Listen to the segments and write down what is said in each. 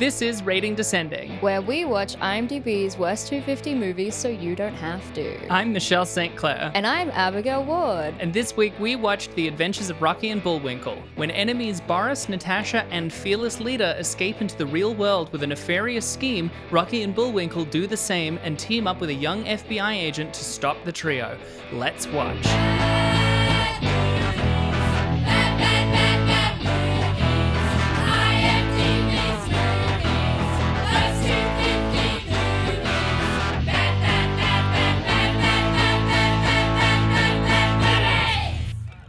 This is Rating Descending, where we watch IMDb's worst 250 movies so you don't have to. I'm Michelle St. Clair. And I'm Abigail Ward. And this week we watched The Adventures of Rocky and Bullwinkle, when enemies Boris, Natasha, and fearless leader escape into the real world with a nefarious scheme. Rocky and Bullwinkle do the same and team up with a young FBI agent to stop the trio. Let's watch.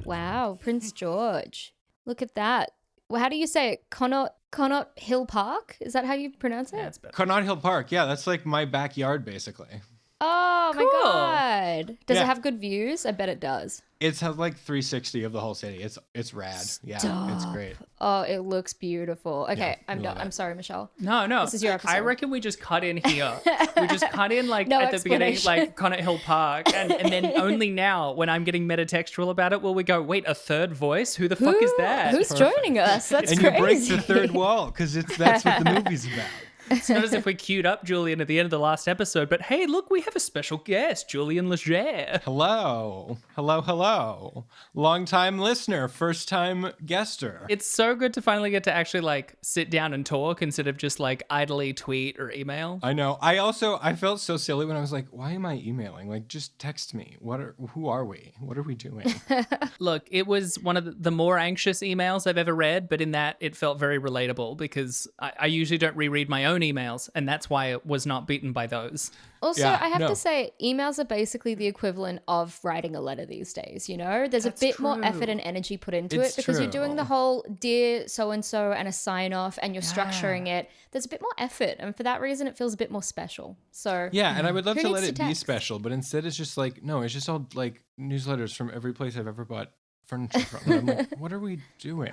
Wow, Prince George. Look at that. Well, how do you say it? Connaught Hill Park? Is that how you pronounce it? Yeah, it's better. Connaught Hill Park. Yeah, that's like my backyard, basically. Oh, Cool. my God. Does Yeah. it have good views? I bet it does. It's has like 360 of the whole city. It's rad. Yeah, it's great. Oh, it looks beautiful. Okay, Yeah, I'm done. love it. I'm sorry, Michelle. No. This is your episode. I reckon we just cut in here. We just cut in like No at the beginning, explanation. like Connaught Hill Park. And then only now, when I'm getting metatextual about it, will we go, wait, a third voice? Who the fuck is that? Who's joining us? That's And crazy. you break the third wall because that's what the movie's about. It's not as if we queued up Julian at the end of the last episode, but hey, look, we have a special guest, Julian Legere. Hello. Long time listener, first time guester. It's so good to finally get to actually like sit down and talk instead of just like idly tweet or email. I know. I felt so silly when I was like, why am I emailing? Like, just text me. Who are we? What are we doing? Look, it was one of the more anxious emails I've ever read, but in that it felt very relatable because I usually don't reread my own emails, and that's why it was not beaten by those. Also, Yeah, I have no. to say, emails are basically the equivalent of writing a letter these days, you know? There's That's a bit more true. effort and energy put into It's it because you're doing true. the whole dear so-and-so and a sign-off and you're structuring it. There's a bit more effort, and for that reason, it feels a bit more special. So Yeah, and I would love Who to needs let to it be text? special, but instead it's just like, no, it's just all like newsletters from every place I've ever bought furniture from. And I'm like, what are we doing?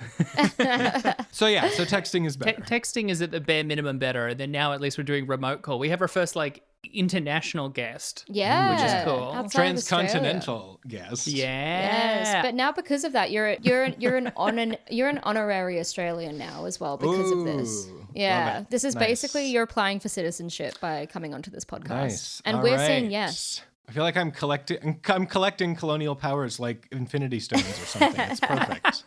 So texting is better. Texting is at the bare minimum better, and then now at least we're doing remote call. We have our first like international guest. yeah, Which is cool. outside of Australia. Transcontinental guest. Yeah. Yes, but now because of that, you're an honorary Australian now as well because of this. Ooh, Yeah, love it. this is Nice. basically you're applying for citizenship by coming onto this podcast, Nice. and All we're right. saying yes. I feel like I'm collecting colonial powers like Infinity Stones or something. It's perfect.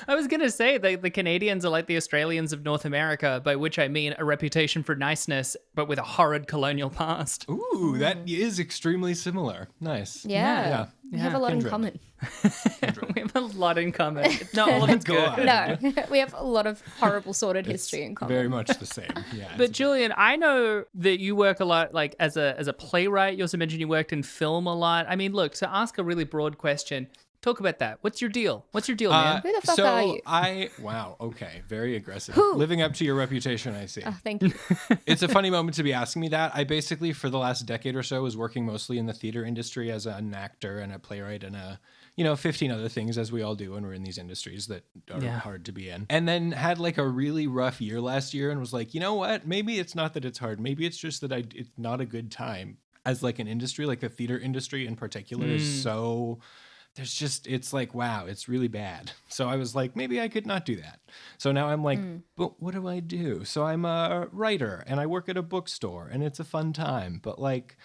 I was going to say the Canadians are like the Australians of North America, by which I mean a reputation for niceness, but with a horrid colonial past. Ooh, that is extremely similar. Nice. Yeah, we have a lot Kindred. in common. We have a lot in common. Not all of it's God. good. No, we have a lot of horrible sordid history in common. Very much the same. Yeah. But Julian, I know that you work a lot like as a playwright. You also mentioned you worked in film a lot. I mean, look, to ask a really broad question, talk about that. What's your deal? What's your deal, man? Who the fuck are you? Wow, okay, very aggressive. Living up to your reputation, I see. Oh, thank you. It's a funny moment to be asking me that. I basically, for the last decade or so, was working mostly in the theater industry as an actor and a playwright and 15 other things, as we all do when we're in these industries that are Yeah. hard to be in. And then had like a really rough year last year and was like, you know what? Maybe it's not that it's hard. Maybe it's just that it's not a good time as like an industry, like the theater industry in particular is so... it's like, wow, it's really bad. So I was like, maybe I could not do that. So now I'm like, but what do I do? So I'm a writer and I work at a bookstore and it's a fun time. But like,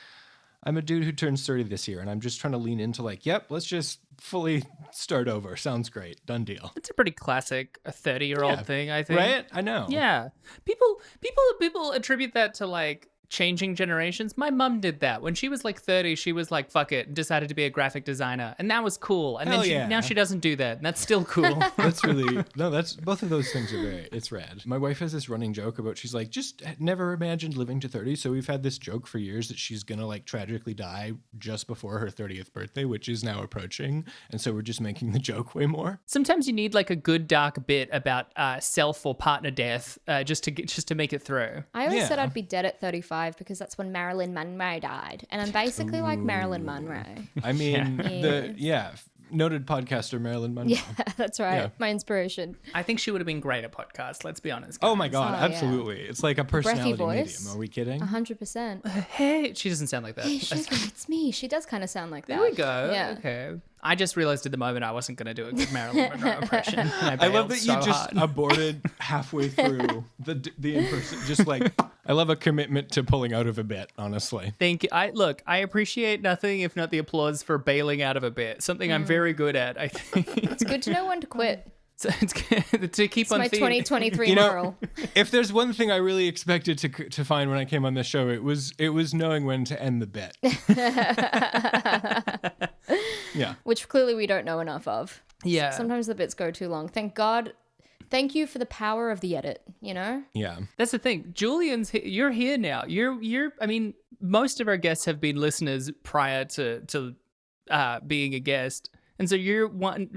I'm a dude who turns 30 this year and I'm just trying to lean into like, yep, let's just fully start over. Sounds great. Done deal. It's a pretty classic 30-year-old Yeah. thing, I think. Right? I know. Yeah. People attribute that to like changing generations. My mum did that. When she was like 30, she was like, fuck it, and decided to be a graphic designer. And that was cool. And Hell then yeah. now she doesn't do that. And that's still cool. That's really that's both of those things are it's rad. My wife has this running joke about she's like just never imagined living to 30, so we've had this joke for years that she's gonna like tragically die just before her 30th birthday, which is now approaching, and so we're just making the joke way more. Sometimes you need like a good dark bit about self or partner death just to make it through. I always said Yeah. I'd be dead at 35 because that's when Marilyn Monroe died, and I'm basically like Marilyn Monroe. I mean, noted podcaster Marilyn Monroe. Yeah, that's right. Yeah. My inspiration. I think she would have been great at podcasts, let's be honest. Oh my guys. God, Oh, yeah. absolutely. It's like a personality voice. medium. Are we kidding? 100%. Hey, she doesn't sound like that. Hey, sugar, it's me. She does kind of sound like that. There we go. Yeah. Okay. I just realized at the moment I wasn't going to do a good Marilyn Monroe impression. I love that so you just hard. aborted halfway through the in-person. Just like, I love a commitment to pulling out of a bit, honestly. Thank you. I appreciate nothing if not the applause for bailing out of a bit. Something I'm very good at, I think. It's good to know when to quit. So it's good to keep It's on my theme. 2023 moral. If there's one thing I really expected to find when I came on this show, it was knowing when to end the bit. Yeah. Which clearly we don't know enough of. Yeah. Sometimes the bits go too long. Thank God. Thank you for the power of the edit, you know? Yeah. That's the thing. Julian's you're here now. You're I mean, most of our guests have been listeners prior to being a guest. And so you're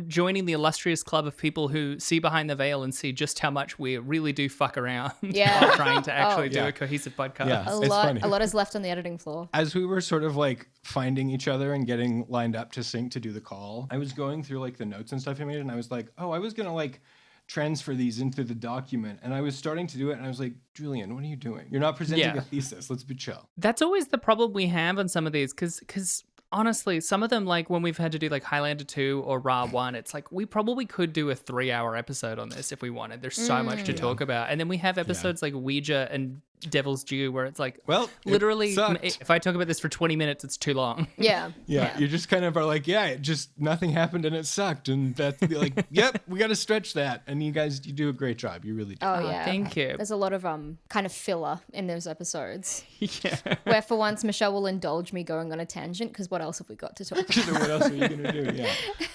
joining the illustrious club of people who see behind the veil and see just how much we really do fuck around while trying to actually do yeah. a cohesive podcast. Yeah. A It's lot funny. a lot is left on the editing floor. As we were sort of like finding each other and getting lined up to sync to do the call, I was going through like the notes and stuff I made, and I was like, oh, I was gonna like transfer these into the document, and I was starting to do it, and I was like, Julian, what are you doing? You're not presenting Yeah. a thesis. Let's be chill. That's always the problem we have on some of these because honestly, some of them, like when we've had to do like Highlander 2 or Ra 1, it's like we probably could do a 3-hour episode on this if we wanted. There's so much to talk about. And then we have episodes like Ouija and Devil's Due where it's like, Well, it literally, sucked. if I talk about this for 20 minutes, it's too long. Yeah. Yeah, you just kind of are like, yeah, it just nothing happened and it sucked, and that's like, yep, we got to stretch that. And you guys, you do a great job. You really do. Oh, yeah. Thank you. There's a lot of kind of filler in those episodes. Yeah. Where for once Michelle will indulge me going on a tangent because what else have we got to talk about? So what else are you gonna do?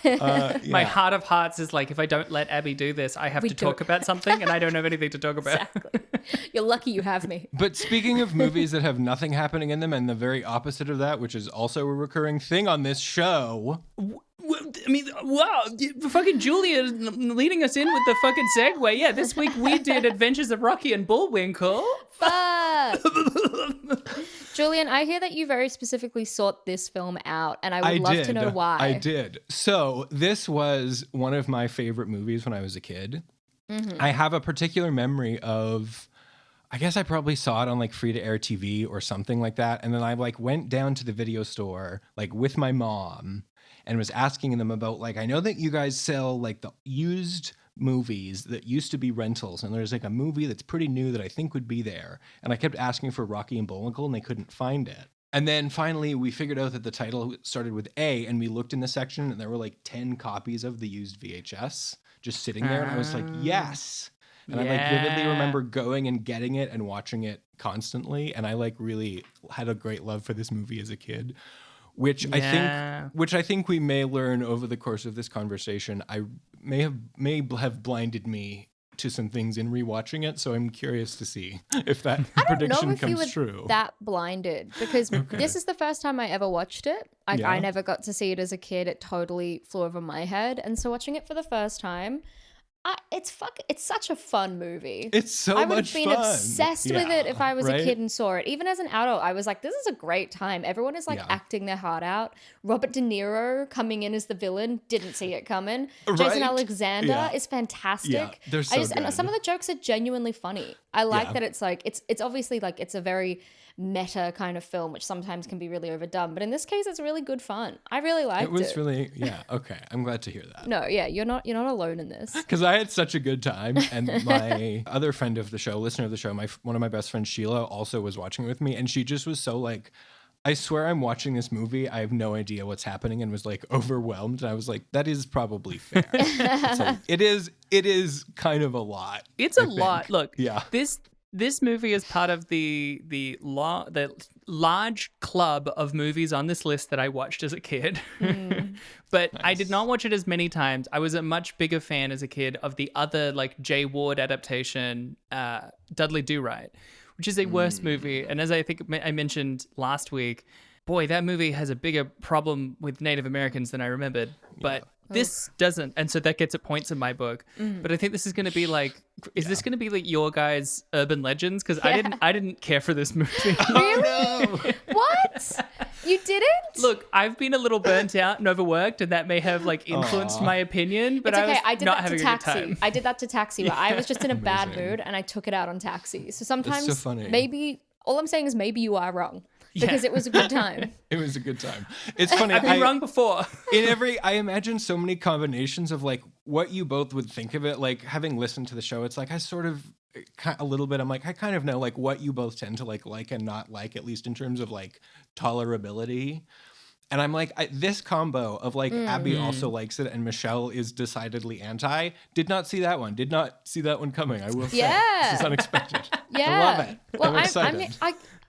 Yeah. My heart of hearts is like, if I don't let Abby do this, I have We to talk don't. about something and I don't have anything to talk about. Exactly. You're lucky you have me. But speaking of movies that have nothing happening in them, and the very opposite of that, which is also a recurring thing on this show. I mean, wow, fucking Julia leading us in with the fucking segue. Yeah, this week we did Adventures of Rocky and Bullwinkle. Fuck. Julian, I hear that you very specifically sought this film out, and I would love to know why. I did. So this was one of my favorite movies when I was a kid. I have a particular memory of, I guess I probably saw it on like free to air TV or something like that. And then I like went down to the video store like with my mom and was asking them about like, I know that you guys sell like the used movies that used to be rentals, and there's like a movie that's pretty new that I think would be there. And I kept asking for Rocky and Bullwinkle and they couldn't find it. And then finally we figured out that the title started with A, and we looked in the section and there were like 10 copies of the used VHS just sitting there. And I was like, yes. And I like vividly remember going and getting it and watching it constantly. And I like really had a great love for this movie as a kid, which I think we may learn over the course of this conversation. I may have blinded me to some things in rewatching it. So I'm curious to see if that prediction if you comes were true. that blinded, because this is the first time I ever watched it. I never got to see it as a kid. It totally flew over my head. And so watching it for the first time, it's such a fun movie. It's so much fun. I would have been obsessed with it if I was a kid and saw it. Even as an adult, I was like, this is a great time. Everyone is like acting their heart out. Robert De Niro coming in as the villain, didn't see it coming. Jason Alexander is fantastic. Yeah, they're so good. And some of the jokes are genuinely funny. I like that it's like, it's obviously like, it's a very meta kind of film, which sometimes can be really overdone. But in this case, it's really good fun. I really liked it. It was really, okay. I'm glad to hear that. No, you're not alone in this. Because I had such a good time, and my other friend of the show, listener of the show, one of my best friends, Sheila, also was watching it with me, and she just was so like, I swear I'm watching this movie, I have no idea what's happening, and was like overwhelmed. And I was like, that is probably fair. It is kind of a lot. It's a lot. Look, this movie is part of the large club of movies on this list that I watched as a kid. But nice. I did not watch it as many times. I was a much bigger fan as a kid of the other like Jay Ward adaptation, Dudley Do-Right, which is a worse movie. And as I think I mentioned last week, boy, that movie has a bigger problem with Native Americans than I remembered. But this doesn't. And so that gets at points in my book. But I think this is going to be like, is this going to be like your guys' urban legends? Because I didn't care for this movie. Really? What? You didn't? Look, I've been a little burnt out and overworked, and that may have like influenced my opinion. But it's okay. I I was did not that to having a good Taxi. time. I did that to Taxi. Where I was just in a bad Amazing. mood, and I took it out on Taxi. So sometimes, That's so funny. maybe all I'm saying is maybe you are wrong because it was a good time. It was a good time. It's funny. I've been wrong before. I imagine so many combinations of like what you both would think of it. Like having listened to the show, it's like I sort of a little bit. I'm like I kind of know like what you both tend to like and not like, at least in terms of like tolerability. And I'm like, this combo of like Abby also likes it and Michelle is decidedly anti. Did not see that one. Did not see that one coming. I will say. Yeah. This is unexpected. Yeah. I love it. Well, I'm excited.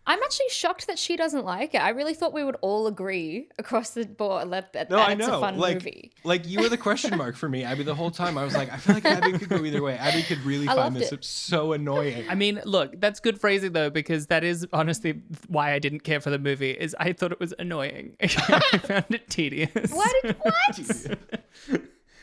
I'm actually shocked that she doesn't like it. I really thought we would all agree across the board that it's a fun movie. Like you were the question mark for me, Abby, the whole time. I was like, I feel like Abby could go either way. Abby could really find this so annoying. I mean, look, that's good phrasing though, because that is honestly why I didn't care for the movie. Is I thought it was annoying. I found it tedious. What?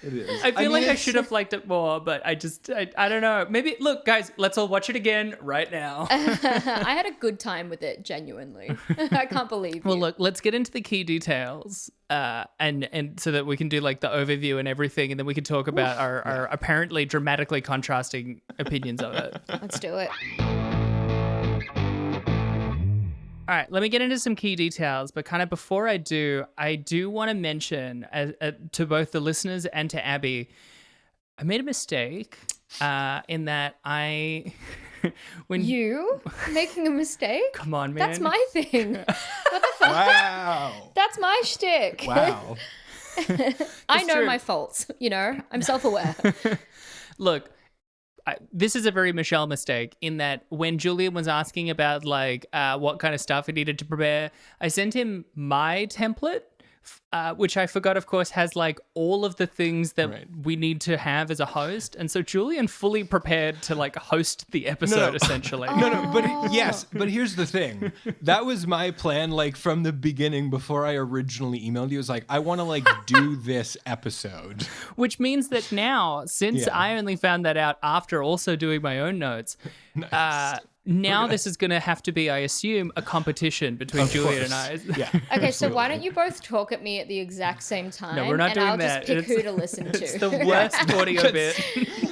It is. I feel like I should have liked it more, but I don't know. Maybe, look, guys, let's all watch it again right now. I had a good time with it, genuinely. I can't believe Well, you. look, let's get into the key details, and so that we can do like the overview and everything, and then we can talk about our apparently dramatically contrasting opinions of it. Let's do it. All right, let me get into some key details, but kind of before I do want to mention to both the listeners and to Abby, I made a mistake in that when You making a mistake? Come on, man. That's my thing. What the fuck? Wow. That's my shtick. Wow. I know true. my faults, I'm self-aware. Look, this is a very Michelle mistake in that when Julian was asking about like what kind of stuff he needed to prepare, I sent him my template, which I forgot, of course, has like all of the things that we need to have as a host. And so Julian fully prepared to like host the episode essentially. But here's the thing. That was my plan, like from the beginning before I originally emailed you. It was like, I want to like do this episode. Which means that now, since I only found that out after also doing my own notes, now this is going to have to be, I assume, a competition between Julian and I. Yeah. Okay, so why don't you both talk at me at the exact same time? No, we're not doing I'll that. just pick who to listen to. It's the worst audio bit.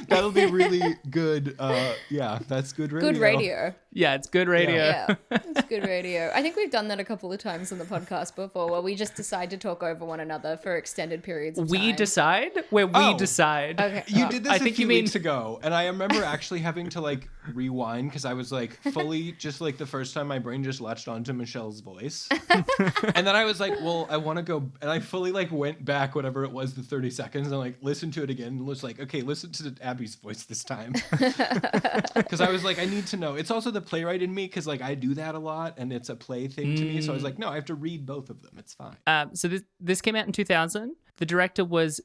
That'll be really good. That's good radio. Good radio. Yeah, it's good radio. Yeah, it's good radio. I think we've done that a couple of times on the podcast before where we just decide to talk over one another for extended periods of time. We decide? Where we decide. Okay. You did this I a think few you mean- weeks ago, and I remember actually having to like rewind because I was like fully just like the first time my brain just latched onto Michelle's voice. And then I was like, well, I want to go, and I fully like went back whatever it was, the 30 seconds, and like listened to it again and was like, okay, listen to Abby's voice this time. Because I was like, I need to know. It's also the playwright in me because like I do that a lot and it's a play thing to me. So I was like, no, I have to read both of them. It's fine. So this came out in 2000. The director was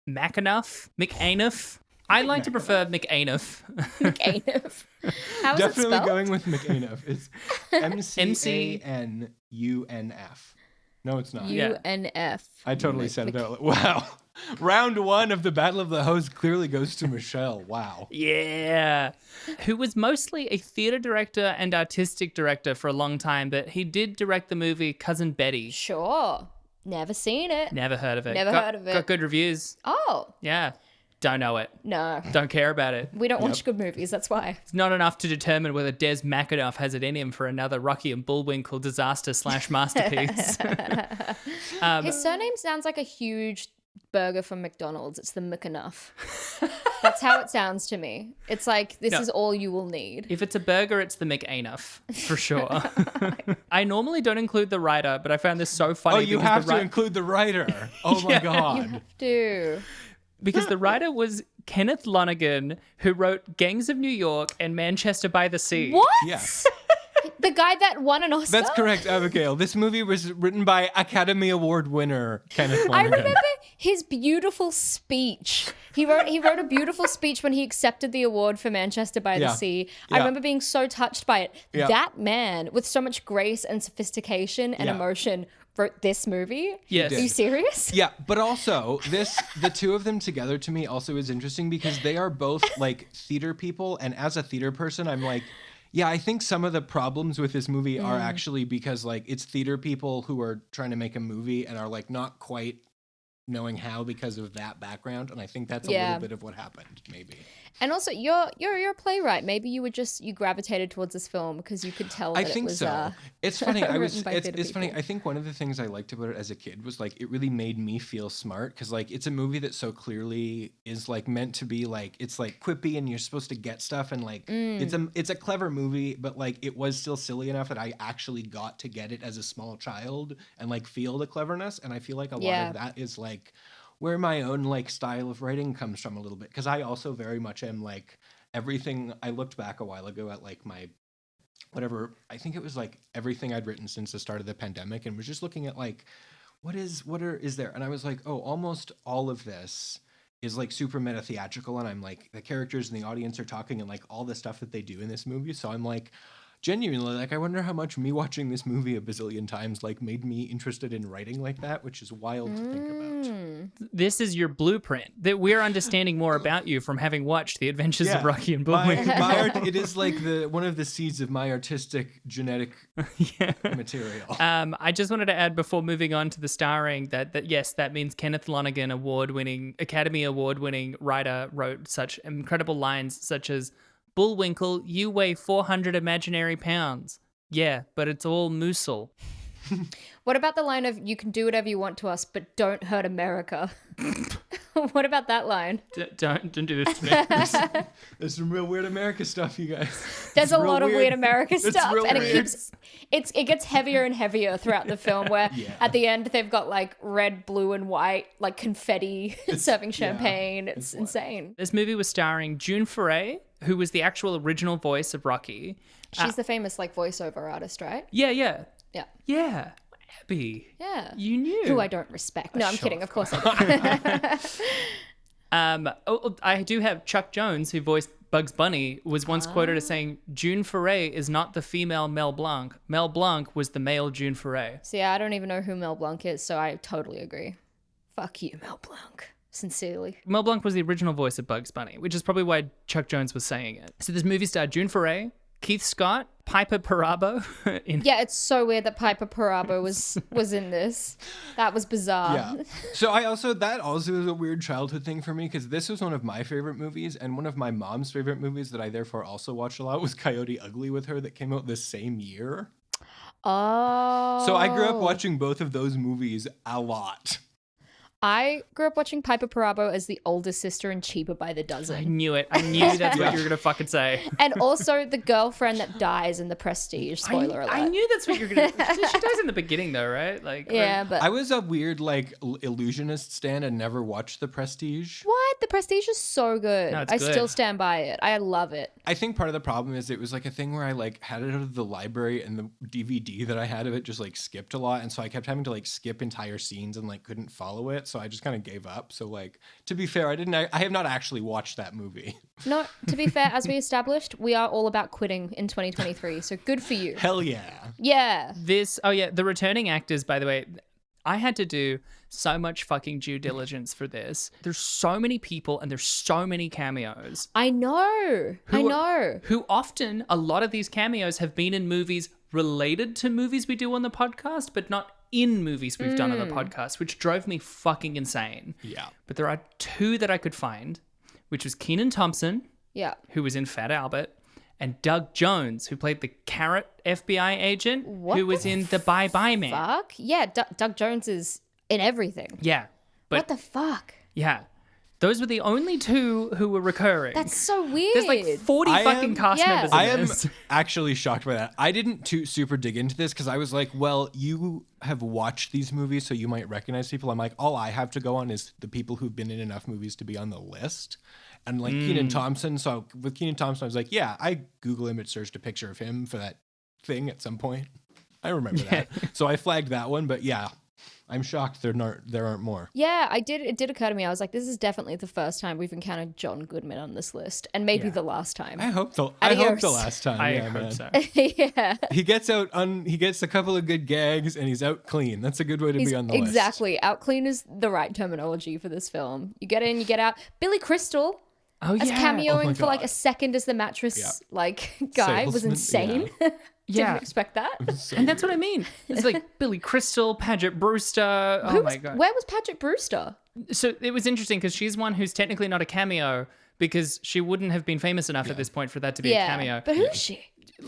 McAnuf. I like to prefer McAnuf. McAnuf. How is Definitely it spelled? going with McAnuf. It's McAnuf. No, it's not. UNF. I totally said it out. Wow. Round one of the Battle of the Host clearly goes to Michelle. Wow. Yeah. Who was mostly a theater director and artistic director for a long time, but he did direct the movie Cousin Betty. Sure. Never seen it. Never heard of it. Never heard of it. Got good reviews. Oh. Yeah. Don't know it. No. Don't care about it. We don't watch good movies, that's why. It's not enough to determine whether Des McAnuf has it in him for another Rocky and Bullwinkle disaster / masterpiece. His surname sounds like a huge burger from McDonald's. It's the McAnuf. That's how it sounds to me. It's like, this is all you will need. If it's a burger, it's the McAnuf, for sure. I normally don't include the writer, but I found this so funny. Oh, you have to include the writer. Oh my God. Dude. Because the writer was Kenneth Lonergan, who wrote Gangs of New York and Manchester by the Sea. What? Yeah. The guy that won an Oscar? That's correct, Abigail. This movie was written by Academy Award winner Kenneth Lonergan. I remember his beautiful speech. He wrote a beautiful speech when he accepted the award for Manchester by the Sea. I remember being so touched by it. Yeah. That man, with so much grace and sophistication and emotion, wrote this movie? Yes. Are you serious? Yeah, but also the two of them together to me also is interesting because they are both like theater people, and as a theater person, I'm like, Yeah, I think some of the problems with this movie are actually because like it's theater people who are trying to make a movie and are like not quite knowing how because of that background, and I think that's a little bit of what happened, maybe. And also, you're a playwright. Maybe you gravitated towards this film because you could tell that I think it was. So. It's funny. It's funny. I think one of the things I liked about it as a kid was like it really made me feel smart because like it's a movie that so clearly is like meant to be like it's like quippy and you're supposed to get stuff and like it's a clever movie, but like it was still silly enough that I actually got to get it as a small child and like feel the cleverness. And I feel like a lot of that is like where my own like style of writing comes from a little bit, because I also very much am like everything. I looked back a while ago at like my whatever, I think it was like everything I'd written since the start of the pandemic, and was just looking at like is there, and I was like, oh, almost all of this is like super meta theatrical, and I'm like the characters and the audience are talking and like all the stuff that they do in this movie. So I'm like genuinely like I wonder how much me watching this movie a bazillion times like made me interested in writing like that, which is wild to think about. This is your blueprint that we're understanding more about you from having watched The Adventures of Rocky and Bullwinkle. It is like one of the seeds of my artistic genetic material. I just wanted to add before moving on to the starring that yes, that means Kenneth Lonergan, Academy Award-winning writer, wrote such incredible lines such as, "Bullwinkle, you weigh 400 imaginary pounds. Yeah, but it's all moosel." What about the line of "you can do whatever you want to us, but don't hurt America"? What about that line? Don't do this to me. There's some real weird America stuff, you guys. There's a lot of weird America stuff, and weird. it gets heavier and heavier throughout the film. Where at the end they've got like red, blue, and white like confetti serving champagne. It's insane. This movie was starring June Foray, who was the actual original voice of Rocky. She's the famous like voiceover artist, right? Yeah. Abby. Yeah. You knew. Who I don't respect. No, I'm kidding. Of course I don't. I do have Chuck Jones, who voiced Bugs Bunny, was once quoted as saying, "June Foray is not the female Mel Blanc. Mel Blanc was the male June Foray." So yeah, I don't even know who Mel Blanc is, so I totally agree. Fuck you, Mel Blanc. Sincerely. Mel Blanc was the original voice of Bugs Bunny, which is probably why Chuck Jones was saying it. So this movie starred June Foray, Keith Scott, Piper Perabo. Yeah, it's so weird that Piper Perabo was in this. That was bizarre. Yeah. So that also was a weird childhood thing for me, because this was one of my favorite movies, and one of my mom's favorite movies that I therefore also watched a lot was Coyote Ugly with her, that came out this same year. Oh. So I grew up watching both of those movies a lot. I grew up watching Piper Perabo as the older sister in Cheaper by the Dozen. I knew it. I knew that's what you were going to fucking say. And also the girlfriend that dies in The Prestige. Spoiler alert. I knew that's what you were going to say. She dies in the beginning though, right? But I was a weird like illusionist stan and never watched The Prestige. What? The Prestige is so good. No, it's I good. still stand by it. I love it. I think part of the problem is it was like a thing where I like had it out of the library, and the DVD that I had of it just like skipped a lot, and so I kept having to like skip entire scenes and like couldn't follow it, so I just kind of gave up. So like, to be fair, I have not actually watched that movie. No, to be fair, as we established, we are all about quitting in 2023, so good for you. Hell yeah. Yeah. The returning actors, by the way, I had to do so much fucking due diligence for this. There's so many people and there's so many cameos. I know. Who often, a lot of these cameos have been in movies related to movies we do on the podcast, but not in movies we've done on the podcast, which drove me fucking insane. Yeah. But there are two that I could find, which was Kenan Thompson, who was in Fat Albert, and Doug Jones, who played the carrot FBI agent, who was in The Bye Bye Man. Fuck? Yeah, Doug Jones is in everything. Yeah. But, what the fuck? Yeah. Those were the only two who were recurring. That's so weird. There's like 40 fucking cast members in this. I am actually shocked by that. I didn't super dig into this because I was like, well, you have watched these movies, so you might recognize people. I'm like, all I have to go on is the people who've been in enough movies to be on the list. And like Kenan Thompson. So with Kenan Thompson, I was like, yeah, I Google image searched a picture of him for that thing at some point. I remember that. So I flagged that one, but yeah. I'm shocked there aren't more. Yeah, it did occur to me. I was like, this is definitely the first time we've encountered John Goodman on this list, and maybe the last time. I hope the last time. I hope so. Yeah. He gets a couple of good gags, and he's out clean. That's a good way to be on the list. Exactly. Out clean is the right terminology for this film. You get in, you get out. Billy Crystal Oh, as yeah. cameoing for like a second as the mattress like guy was insane. Didn't expect that. And that's what I mean. It's like Billy Crystal, Paget Brewster. My God. Where was Paget Brewster? So it was interesting because she's one who's technically not a cameo because she wouldn't have been famous enough at this point for that to be a cameo. But who's she?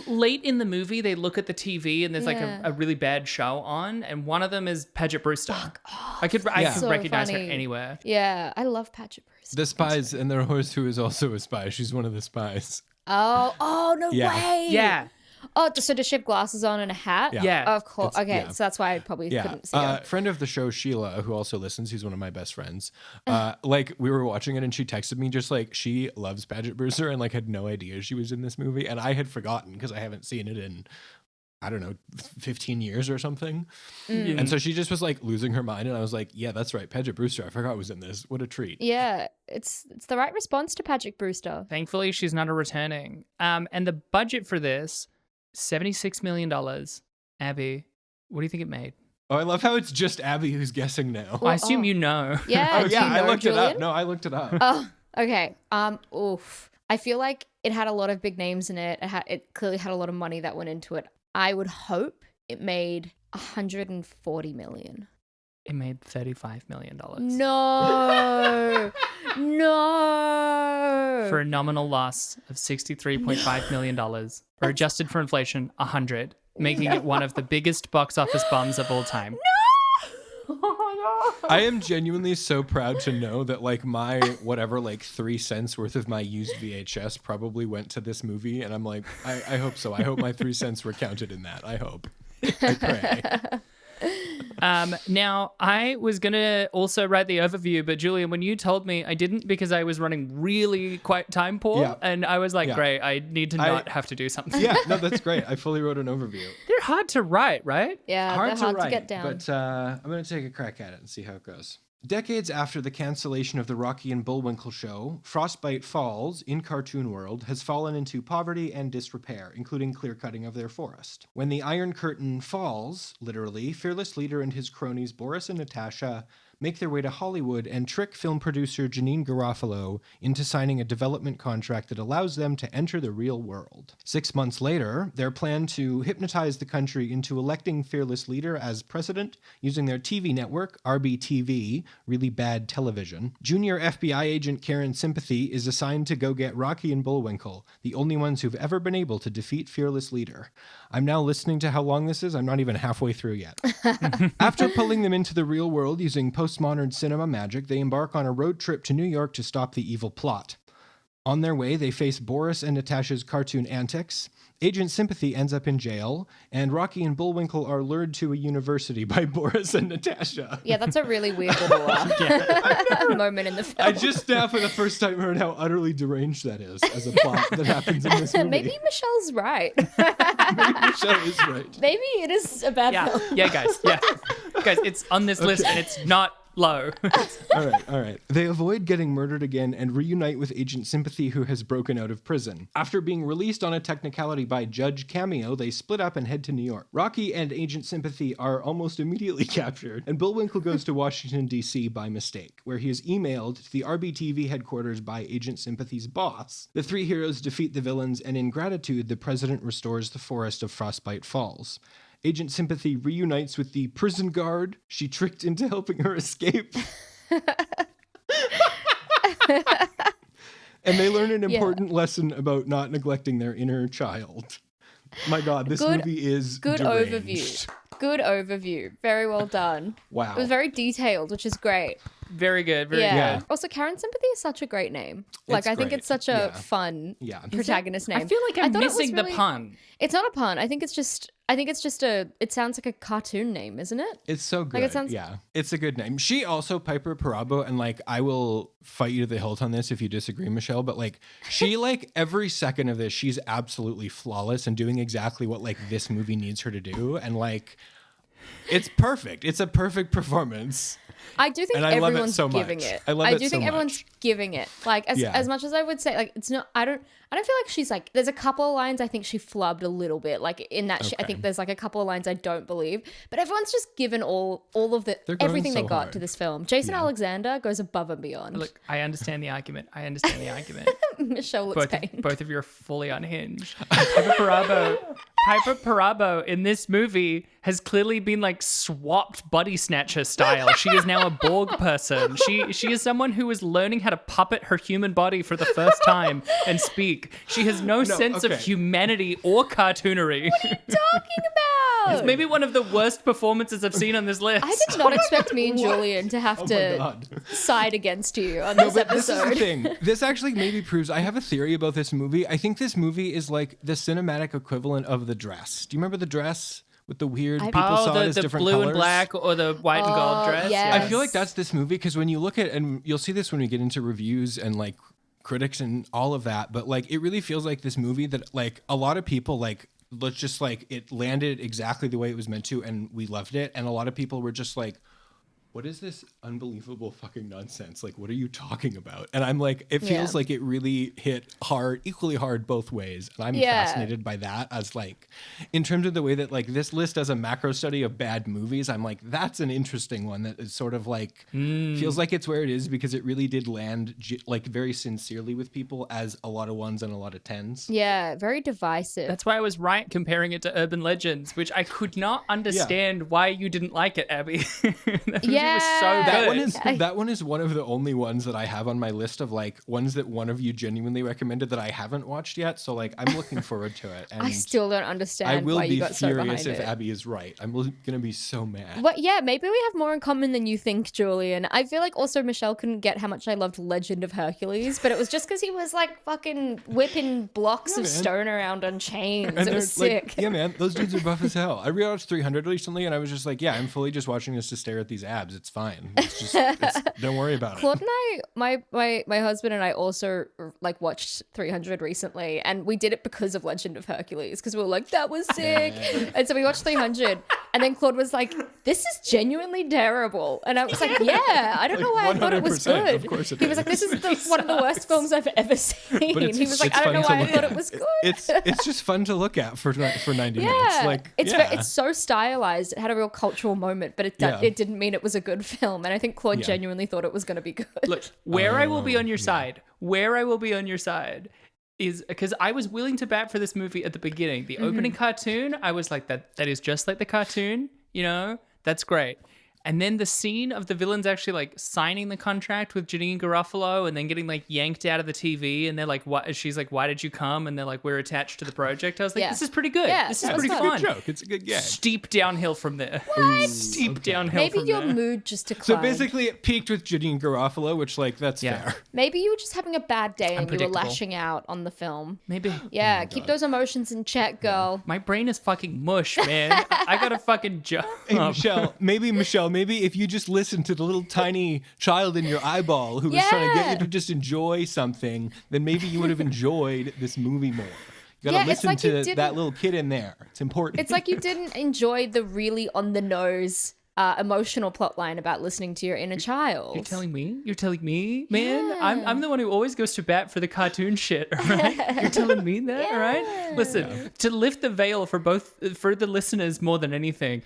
Late in the movie, they look at the TV and there's like a really bad show on, and one of them is Paget Brewster. I could recognize her anywhere. Yeah, I love Paget Brewster. The spies and their horse, who is also a spy. She's one of the spies. Oh, no way. Yeah. Oh, so does she have glasses on and a hat? Yeah. Of course. Okay, so that's why I probably couldn't see her. Friend of the show, Sheila, who also listens, who's one of my best friends. Like, we were watching it and she texted me just like, she loves Paget Brewster and like had no idea she was in this movie. And I had forgotten because I haven't seen it in, I don't know, 15 years or something. And so she just was like losing her mind. And I was like, yeah, that's right. Paget Brewster. I forgot was in this. What a treat. Yeah, it's the right response to Paget Brewster. Thankfully, she's not a returning. And the budget for this, $76 million. Abby, what do you think it made? Oh, I love how it's just Abby who's guessing now. I assume you know. Yeah. I looked it up. No, I looked it up. Oh, okay. Oof. I feel like it had a lot of big names in it. It clearly had a lot of money that went into it. I would hope it made $140 million. It made $35 million. No. No. For a nominal loss of $63.5 million, or adjusted for inflation, 100, making it one of the biggest box office bombs of all time. I am genuinely so proud to know that like my whatever like 3 cents worth of my used VHS probably went to this movie, and I'm like, I hope so. I hope my 3 cents were counted in that. I hope. I pray. Now, I was going to also write the overview, but Julian, when you told me, I didn't because I was running really quite time poor, and I was like, great, I need to not have to do something. Yeah, no, that's great. I fully wrote an overview. They're hard to write, right? Yeah, Hard they're hard to get down. But I'm going to take a crack at it and see how it goes. Decades after the cancellation of the Rocky and Bullwinkle show, Frostbite Falls, in Cartoon World, has fallen into poverty and disrepair, including clear-cutting of their forest. When the Iron Curtain falls, literally, Fearless Leader and his cronies Boris and Natasha make their way to Hollywood and trick film producer Janine Garofalo into signing a development contract that allows them to enter the real world. 6 months later, their plan to hypnotize the country into electing Fearless Leader as president using their TV network, RBTV, Really Bad Television. Junior FBI agent Karen Sympathy is assigned to go get Rocky and Bullwinkle, the only ones who've ever been able to defeat Fearless Leader. I'm now listening to how long this is. I'm not even halfway through yet. After pulling them into the real world using postmodern cinema magic, they embark on a road trip to New York to stop the evil plot. On their way, they face Boris and Natasha's cartoon antics. Agent Sympathy ends up in jail, and Rocky and Bullwinkle are lured to a university by Boris and Natasha. Yeah, that's a really weird little moment in the film. I just now for the first time heard how utterly deranged that is as a plot that happens in this movie. Maybe Michelle's right. Maybe Michelle is right. Maybe it is a bad film. Yeah, guys. Yeah. Guys, it's on this list and it's not low. All right. They avoid getting murdered again and reunite with Agent Sympathy, who has broken out of prison. After being released on a technicality by Judge Cameo, they split up and head to New York. Rocky and Agent Sympathy are almost immediately captured, and Bullwinkle goes to Washington, D.C. by mistake, where he is emailed to the RBTV headquarters by Agent Sympathy's boss. The three heroes defeat the villains, and in gratitude, the president restores the forest of Frostbite Falls. Agent Sympathy reunites with the prison guard she tricked into helping her escape. And they learn an important lesson about not neglecting their inner child. My God, this movie is good deranged. overview. Good overview. Very well done. Wow. It was very detailed, which is great. Very good. Very good. Also, Karen Sympathy is such a great name. Like, I think it's such a fun protagonist name. I feel like I'm missing the pun. It's not a pun. I think it's just it sounds like a cartoon name, isn't it? It's so good. Like it sounds... Yeah, it's a good name. She also, Piper Perabo, and like, I will fight you to the hilt on this if you disagree, Michelle, but like, she like every second of this, she's absolutely flawless and doing exactly what like this movie needs her to do. And like, It's perfect. It's a perfect performance. I do think everyone's giving it. I do think everyone's giving it. Like as much as I would say, like it's not. I don't feel like she's like. There's a couple of lines I think she flubbed a little bit. Like in that, I think there's like a couple of lines I don't believe. But everyone's just given all of everything they got to this film. Jason Alexander goes above and beyond. Look, I understand the argument. Michelle looks pained. Both of you are fully unhinged. Piper Perabo in this movie has clearly been like swapped body snatcher style. She is now a Borg person. She is someone who is learning how to puppet her human body for the first time and speak. She has no sense of humanity or cartoonery. What are you talking about? It's maybe one of the worst performances I've seen on this list. I did not expect me and Julian to have to side against you on this episode. This is the thing. This actually maybe proves I have a theory about this movie. I think this movie is like the cinematic equivalent of The Dress. Do you remember The Dress? With the weird people saw it as different colors. The blue and black or the white and gold dress. Yes. I feel like that's this movie because when you look at, and you'll see this when we get into reviews and like critics and all of that, but like it really feels like this movie that like a lot of people like, let's just like it landed exactly the way it was meant to and we loved it. And a lot of people were just like, what is this unbelievable fucking nonsense? Like, what are you talking about? And I'm like, it feels like it really hit hard, equally hard both ways. And I'm fascinated by that as like, in terms of the way that like this list as a macro study of bad movies, I'm like, that's an interesting one that is sort of like, feels like it's where it is because it really did land like very sincerely with people as a lot of ones and a lot of tens. Yeah, very divisive. That's why I was right comparing it to Urban Legends, which I could not understand why you didn't like it, Abby. Was so good. That one is one of the only ones that I have on my list of like ones that one of you genuinely recommended that I haven't watched yet. So like I'm looking forward to it. And I still don't understand why you got so behind it. I will be furious if Abby is right. I'm going to be so mad. But yeah, maybe we have more in common than you think, Julian. I feel like also Michelle couldn't get how much I loved Legend of Hercules, but it was just because he was like fucking whipping blocks of stone around on chains. And it was sick. Like, yeah, man, those dudes are buff as hell. I rewatched 300 recently and I was just like, yeah, I'm fully just watching this to stare at these abs. It's fine. It's just, don't worry about Claude and I, my husband and I also like watched 300 recently, and we did it because of Legend of Hercules because we were like, that was sick. And so we watched 300, and then Claude was like, this is genuinely terrible. And I was like, yeah, I don't know why I thought it was good. Of course he was like, this is one of the worst films I've ever seen. He was like, I don't know why I thought it was good. It's just fun to look at for 90 minutes. Like, it's so stylized. It had a real cultural moment, but it didn't mean it was a good film. And I think Claude genuinely thought it was going to be good. Look, where I will be on your side is because I was willing to bat for this movie at the beginning. The opening cartoon, I was like, that is just like the cartoon, you know? That's great. And then the scene of the villains actually like signing the contract with Janine Garofalo and then getting like yanked out of the TV and they're like, "What?" She's like, "Why did you come?" And they're like, "We're attached to the project." I was like, "This is pretty good. This is pretty fun." It's a good joke. It's a good gag. Steep downhill from there. What? Steep downhill. Maybe from your there. mood just declined. So basically, it peaked with Janine Garofalo, which like that's fair. Maybe you were just having a bad day and you were lashing out on the film. Maybe. Yeah, keep those emotions in check, girl. My brain is fucking mush, man. I got a fucking job. Hey, Michelle, maybe if you just listen to the little tiny child in your eyeball who was trying to get you to just enjoy something, then maybe you would have enjoyed this movie more. You gotta listen to that little kid in there. It's important. It's like you didn't enjoy the really on the nose emotional plot line about listening to your inner child. You're telling me, man? Yeah. I'm the one who always goes to bat for the cartoon shit, all right? You're telling me that, all right? Listen, to lift the veil for the listeners more than anything,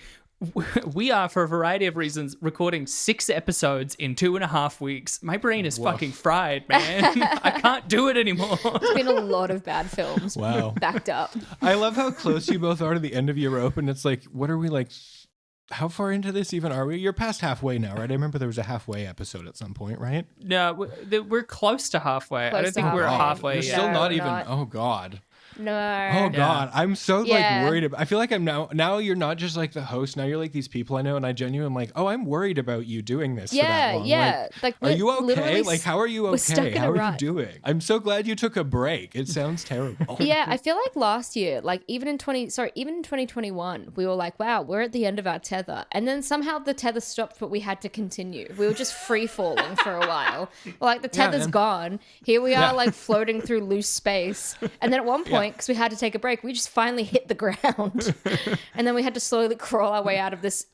we are, for a variety of reasons, recording 6 episodes in 2.5 weeks. My brain is fucking fried, man. I can't do it anymore. It's been a lot of bad films backed up. I love how close you both are to the end of your rope, and it's like, what are we like? How far into this even are we? You're past halfway now, right? I remember there was a halfway episode at some point, right? No, we're close to halfway. I don't think we're halfway yet. You're still not even. Oh God. No. Oh God, I'm so like worried about. I feel like I'm now. You're not just like the host. Now you're like these people I know, and I genuinely am like, oh, I'm worried about you doing this. For that long. Like are you okay? Like, how are you okay? How are you doing? I'm so glad you took a break. It sounds terrible. Yeah, I feel like last year, like even in 2021, we were like, wow, we're at the end of our tether, and then somehow the tether stopped, but we had to continue. We were just free falling for a while. Like the tether's gone. Here we are, like floating through loose space, and then at one point. point, because we had to take a break, we just finally hit the ground. And then we had to slowly crawl our way out of this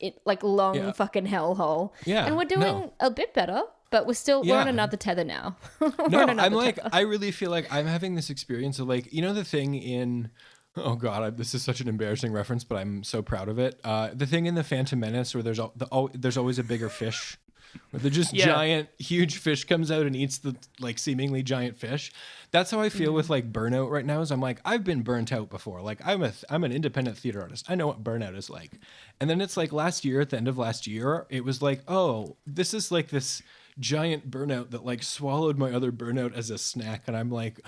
long fucking hellhole. Yeah. And we're doing a bit better, but we're on another tether now. I really feel like I'm having this experience of like, the thing in, oh God, this is such an embarrassing reference, but I'm so proud of it. The thing in The Phantom Menace where there's always a bigger fish. Where the just giant, huge fish comes out and eats the like seemingly giant fish. That's how I feel with like burnout right now. Is I'm like, I've been burnt out before. Like I'm an independent theater artist. I know what burnout is like. And then it's like at the end of last year, it was like, oh, this is like this giant burnout that like swallowed my other burnout as a snack. And I'm like,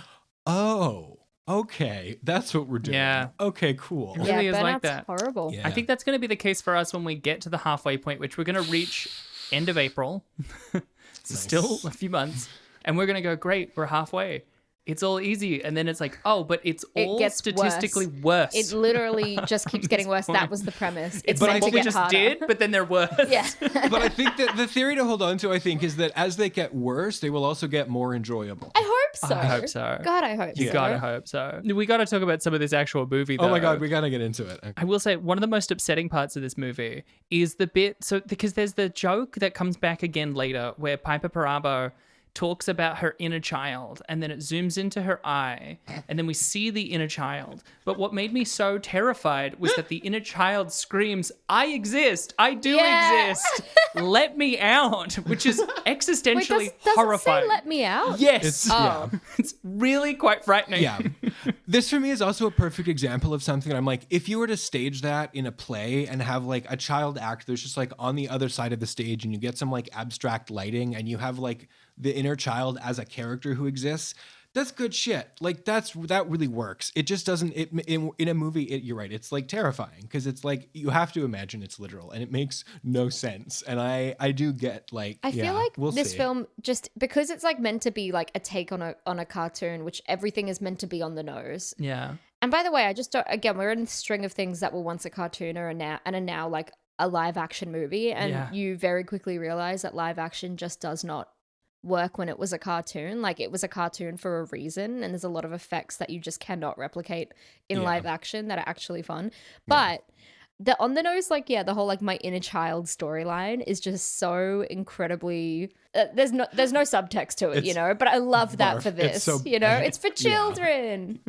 oh, okay, that's what we're doing. Yeah. Okay, cool. It really is like that. Horrible. Yeah. I think that's going to be the case for us when we get to the halfway point, which we're going to reach end of April. So still a few months. And we're going to go, great, we're halfway. It's all easy. And then it's like, oh, but it gets statistically worse. It literally just keeps getting worse. That was the premise. It's but meant what to we get just harder. did, but then they're worse. Yeah. But I think that the theory to hold on to, is that as they get worse, they will also get more enjoyable. I hope so. I hope so. God, I hope so. You gotta hope so. We gotta talk about some of this actual movie, though. Oh my God, we gotta get into it. Okay. I will say one of the most upsetting parts of this movie is the bit, because there's the joke that comes back again later where Piper Perabo talks about her inner child, and then it zooms into her eye, and then we see the inner child. But what made me so terrified was that the inner child screams, "I exist! I do exist! Let me out!" Which is existentially horrifying. Does it say "let me out"? Yes. Yeah. It's really quite frightening. Yeah. This for me is also a perfect example of something I'm like, if you were to stage that in a play and have like a child actor just like on the other side of the stage, and you get some like abstract lighting, and you have like the inner child as a character who exists, that's good shit. Like that really works. It just doesn't. In a movie, you're right. It's like terrifying because it's like you have to imagine it's literal, and it makes no sense. And I do get like I feel like this see. film, just because it's like meant to be like a take on a cartoon, which everything is meant to be on the nose. Yeah. And by the way, I just don't. Again, we're in a string of things that were once a cartoon are now like a live action movie, and you very quickly realize that live action just does not work when it was a cartoon. Like it was a cartoon for a reason, and there's a lot of effects that you just cannot replicate in live action that are actually fun. But the on the nose, like the whole like my inner child storyline is just so incredibly there's no subtext to it, but I love that for this. It's for children.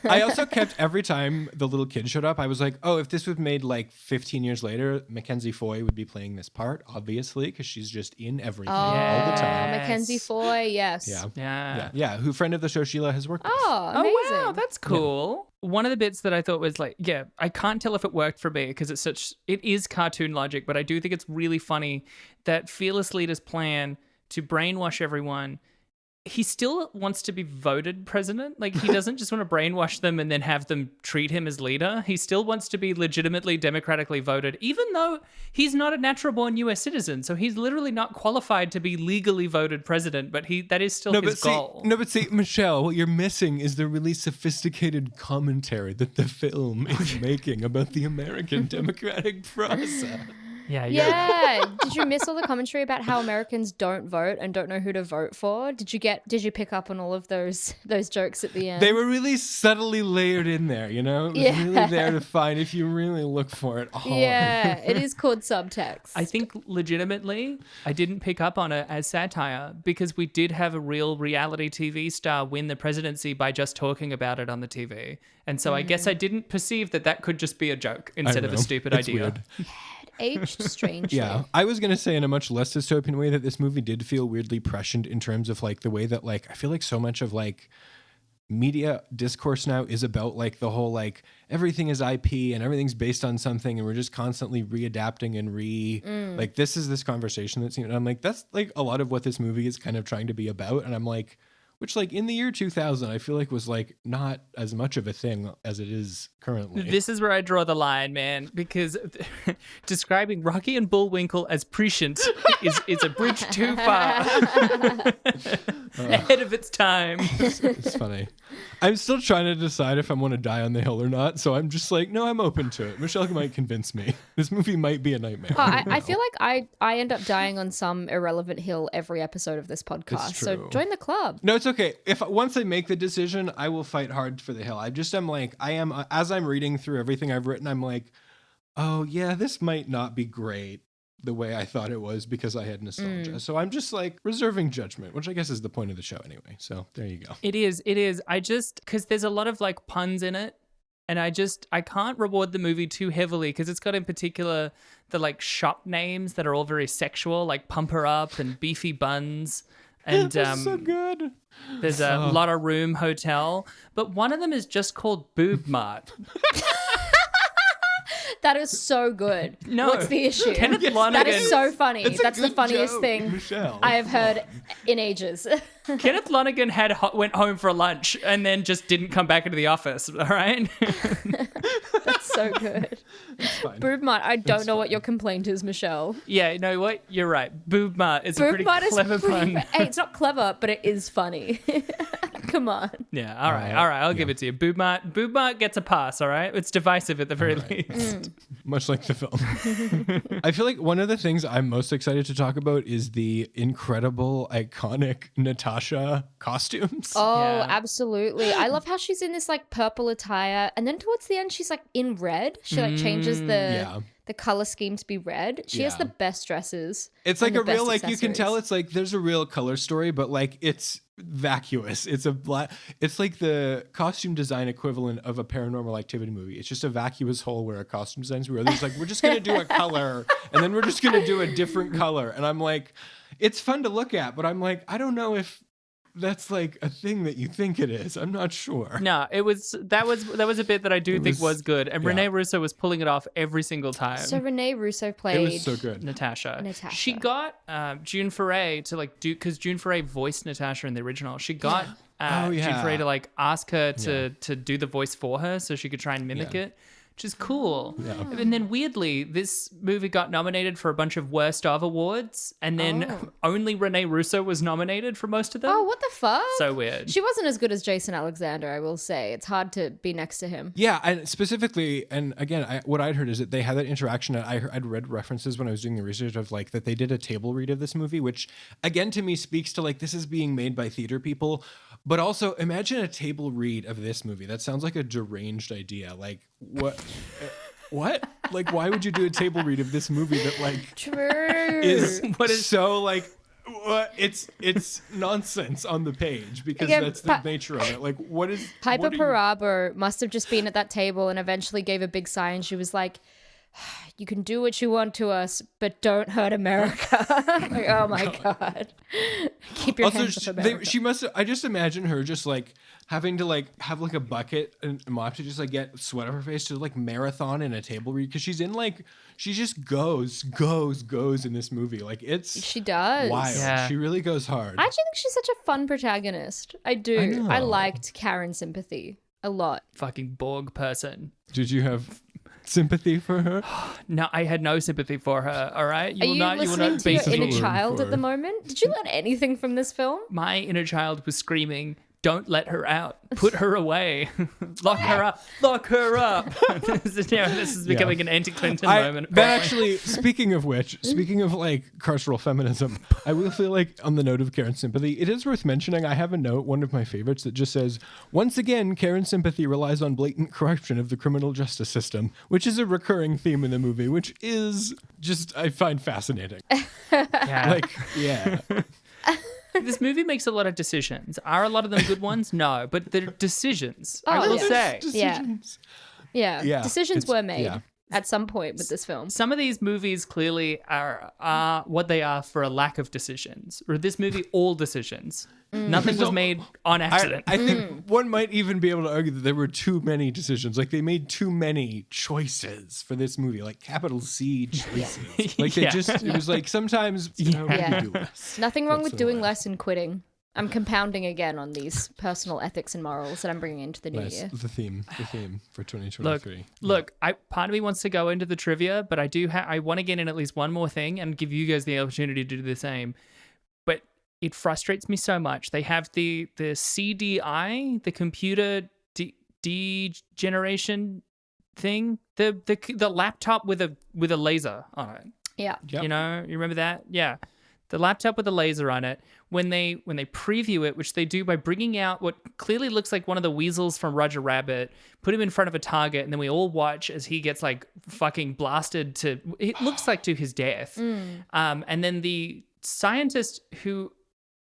I also kept, every time the little kid showed up, I was like, oh, if this was made like 15 years later, Mackenzie Foy would be playing this part, obviously, because she's just in everything all the time. Mackenzie Foy, yes. Yeah. Who, friend of the show, Sheila, has worked with. Oh, amazing. Oh, wow, that's cool. Yeah. One of the bits that I thought was like, I can't tell if it worked for me because it is cartoon logic, but I do think it's really funny that Fearless Leader's plan to brainwash everyone, he still wants to be voted president. Like, he doesn't just want to brainwash them and then have them treat him as leader. He still wants to be legitimately democratically voted, even though he's not a natural-born US citizen. So he's literally not qualified to be legally voted president, but that is still his goal. But see, Michelle, what you're missing is the really sophisticated commentary that the film is making about the American democratic process. Yeah. Did you miss all the commentary about how Americans don't vote and don't know who to vote for? Did you pick up on all of those jokes at the end? They were really subtly layered in there, It was really there to find if you really look for it all. Yeah, it is called subtext. I think legitimately I didn't pick up on it as satire because we did have a real reality TV star win the presidency by just talking about it on the TV. And so I guess I didn't perceive that could just be a joke instead of a stupid idea. Weird. Aged strangely. Yeah, I was going to say in a much less dystopian way that this movie did feel weirdly prescient in terms of like the way that like I feel like so much of like media discourse now is about like the whole like everything is IP and everything's based on something and we're just constantly readapting and like this conversation that's, and I'm like, that's like a lot of what this movie is kind of trying to be about. And I'm like, which like in the year 2000, I feel like was like not as much of a thing as it is currently. This is where I draw the line, man, because describing Rocky and Bullwinkle as prescient is a bridge too far. Ahead of its time. It's funny. I'm still trying to decide if I want to die on the hill or not, so I'm just like, no, I'm open to it. Michelle might convince me. This movie might be a nightmare. I feel like I end up dying on some irrelevant hill every episode of this podcast. So join the club. No, it's it's okay. If once I make the decision, I will fight hard for the hill. As I'm reading through everything I've written, I'm like, oh yeah, this might not be great the way I thought it was because I had nostalgia. So I'm just like reserving judgment, which I guess is the point of the show anyway. So there you go. It is. Because there's a lot of like puns in it. And I can't reward the movie too heavily because it's got in particular the like shop names that are all very sexual, like Pump Her Up and Beefy Buns. And That's so good. There's a lot of room hotel, but one of them is just called Boob Mart. That is so good. No. What's the issue? Kenneth Lonergan. That is so funny. It's a That's the good funniest joke, thing Michelle. I have heard in ages. Kenneth Lonergan went home for lunch and then just didn't come back into the office. All right. That's so good. Boob Mart, I don't know what your complaint is, Michelle. Yeah, you know what? You're right. Boob Mart is a pretty clever pun. Hey, it's not clever, but it is funny. Come on. Yeah, all right. I'll give it to you. Boob Mart gets a pass, all right? It's divisive at the very least. Much like the film. I feel like one of the things I'm most excited to talk about is the incredible, iconic Natasha costumes. Oh, Yeah. absolutely. I love how she's in this like purple attire, and then towards the end she's like in red. She like changes the color scheme to be red. She has the best dresses. It's like and a the real, best like, you can tell accessories. it's like there's a real color story, but like it's vacuous. It's like the costume design equivalent of a Paranormal Activity movie. It's just a vacuous hole where a costume design's where there's like, we're just gonna do a color and then we're just gonna do a different color. And I'm like, it's fun to look at, but I'm like, I don't know if that's like a thing that you think it is. I'm not sure. No, that was a bit that I do think was good, and Renee Russo was pulling it off every single time. So Renee Russo played. It was so good. Natasha. She got June Foray to like do, because June Foray voiced Natasha in the original. She got June Foray to like ask her to do the voice for her so she could try and mimic it. Which is cool. Yeah. And then weirdly, this movie got nominated for a bunch of worst of awards, and then only Renee Russo was nominated for most of them. Oh, what the fuck? So weird. She wasn't as good as Jason Alexander, I will say. It's hard to be next to him. Yeah, and specifically, and again, what I'd heard is that they had that interaction. I'd read references when I was doing the research of like that they did a table read of this movie, which again to me speaks to like this is being made by theater people. But also, imagine a table read of this movie. That sounds like a deranged idea. Like, what? What? Like, why would you do a table read of this movie that, like, is so, like, what? It's nonsense on the page because that's the nature of it. Like, what is... Piper Parabo must have just been at that table and eventually gave a big sigh, and she was like, you can do what you want to us, but don't hurt America. Like, oh my God. Keep your hands off America. She must. I just imagine her just like having to like have like a bucket and a mop to just like get sweat off her face to like marathon in a table read because she's in like she just goes in this movie. Like she does wild. Yeah. She really goes hard. I actually think she's such a fun protagonist. I do. I liked Karen's sympathy a lot. Fucking Borg person. Did you have sympathy for her? No, I had no sympathy for her. All right, you will not to your inner child at the moment? Did you learn anything from this film? My inner child was screaming, "Don't let her out! Put her away! Lock her up! Lock her up!" This is becoming an anti-Clinton moment. But actually, speaking of like carceral feminism, I will feel like on the note of Karen's sympathy, it is worth mentioning. I have a note, one of my favorites, that just says, "Once again, Karen's sympathy relies on blatant corruption of the criminal justice system," which is a recurring theme in the movie, which is just I find fascinating. This movie makes a lot of decisions. Are a lot of them good ones? No, but they're decisions. I will say. Decisions. Yeah. Decisions were made at some point with this film. Some of these movies clearly are what they are for a lack of decisions. Or this movie, all decisions. Nothing was made on accident. I think one might even be able to argue that there were too many decisions. Like they made too many choices for this movie, like capital C choices. Like it was like sometimes you do less. Nothing wrong with doing less and quitting. I'm compounding again on these personal ethics and morals that I'm bringing into the new year. The theme for 2023. Look, part of me wants to go into the trivia, but I want to get in at least one more thing and give you guys the opportunity to do the same. But it frustrates me so much. They have the CDI, the computer degeneration thing, the laptop with a laser on it. Yeah. You know, you remember that? Yeah. The laptop with a laser on it. When they preview it, which they do by bringing out what clearly looks like one of the weasels from Roger Rabbit, put him in front of a target, and then we all watch as he gets like fucking blasted to, it looks like to his death. And then the scientist who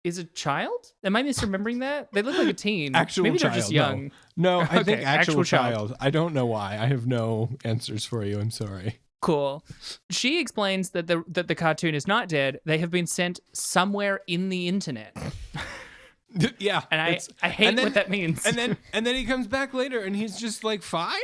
is a child? Am I misremembering that? They look like a teen. Maybe they're just young. No, I think actual child. I don't know why. I have no answers for you. I'm sorry. Cool. She explains that the cartoon is not dead. They have been sent somewhere in the internet. Yeah. And I hate what that means. And then he comes back later and he's just like fine.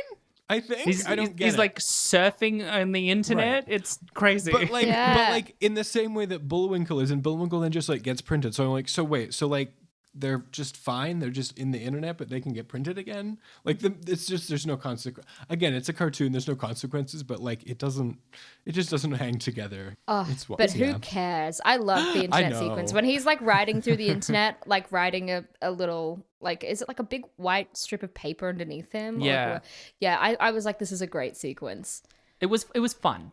I think he's like surfing on the internet. Right. It's crazy. But like in the same way that Bullwinkle is, and Bullwinkle then just like gets printed. So I'm like, so wait, so like they're just fine. They're just in the internet, but they can get printed again. Like it's just there's no consequence. Again, it's a cartoon. There's no consequences, but like it just doesn't hang together. But who cares? I love the internet sequence when he's like riding through the internet, like riding a little. Like, is it like a big white strip of paper underneath him? Yeah. I was like, this is a great sequence. It was fun.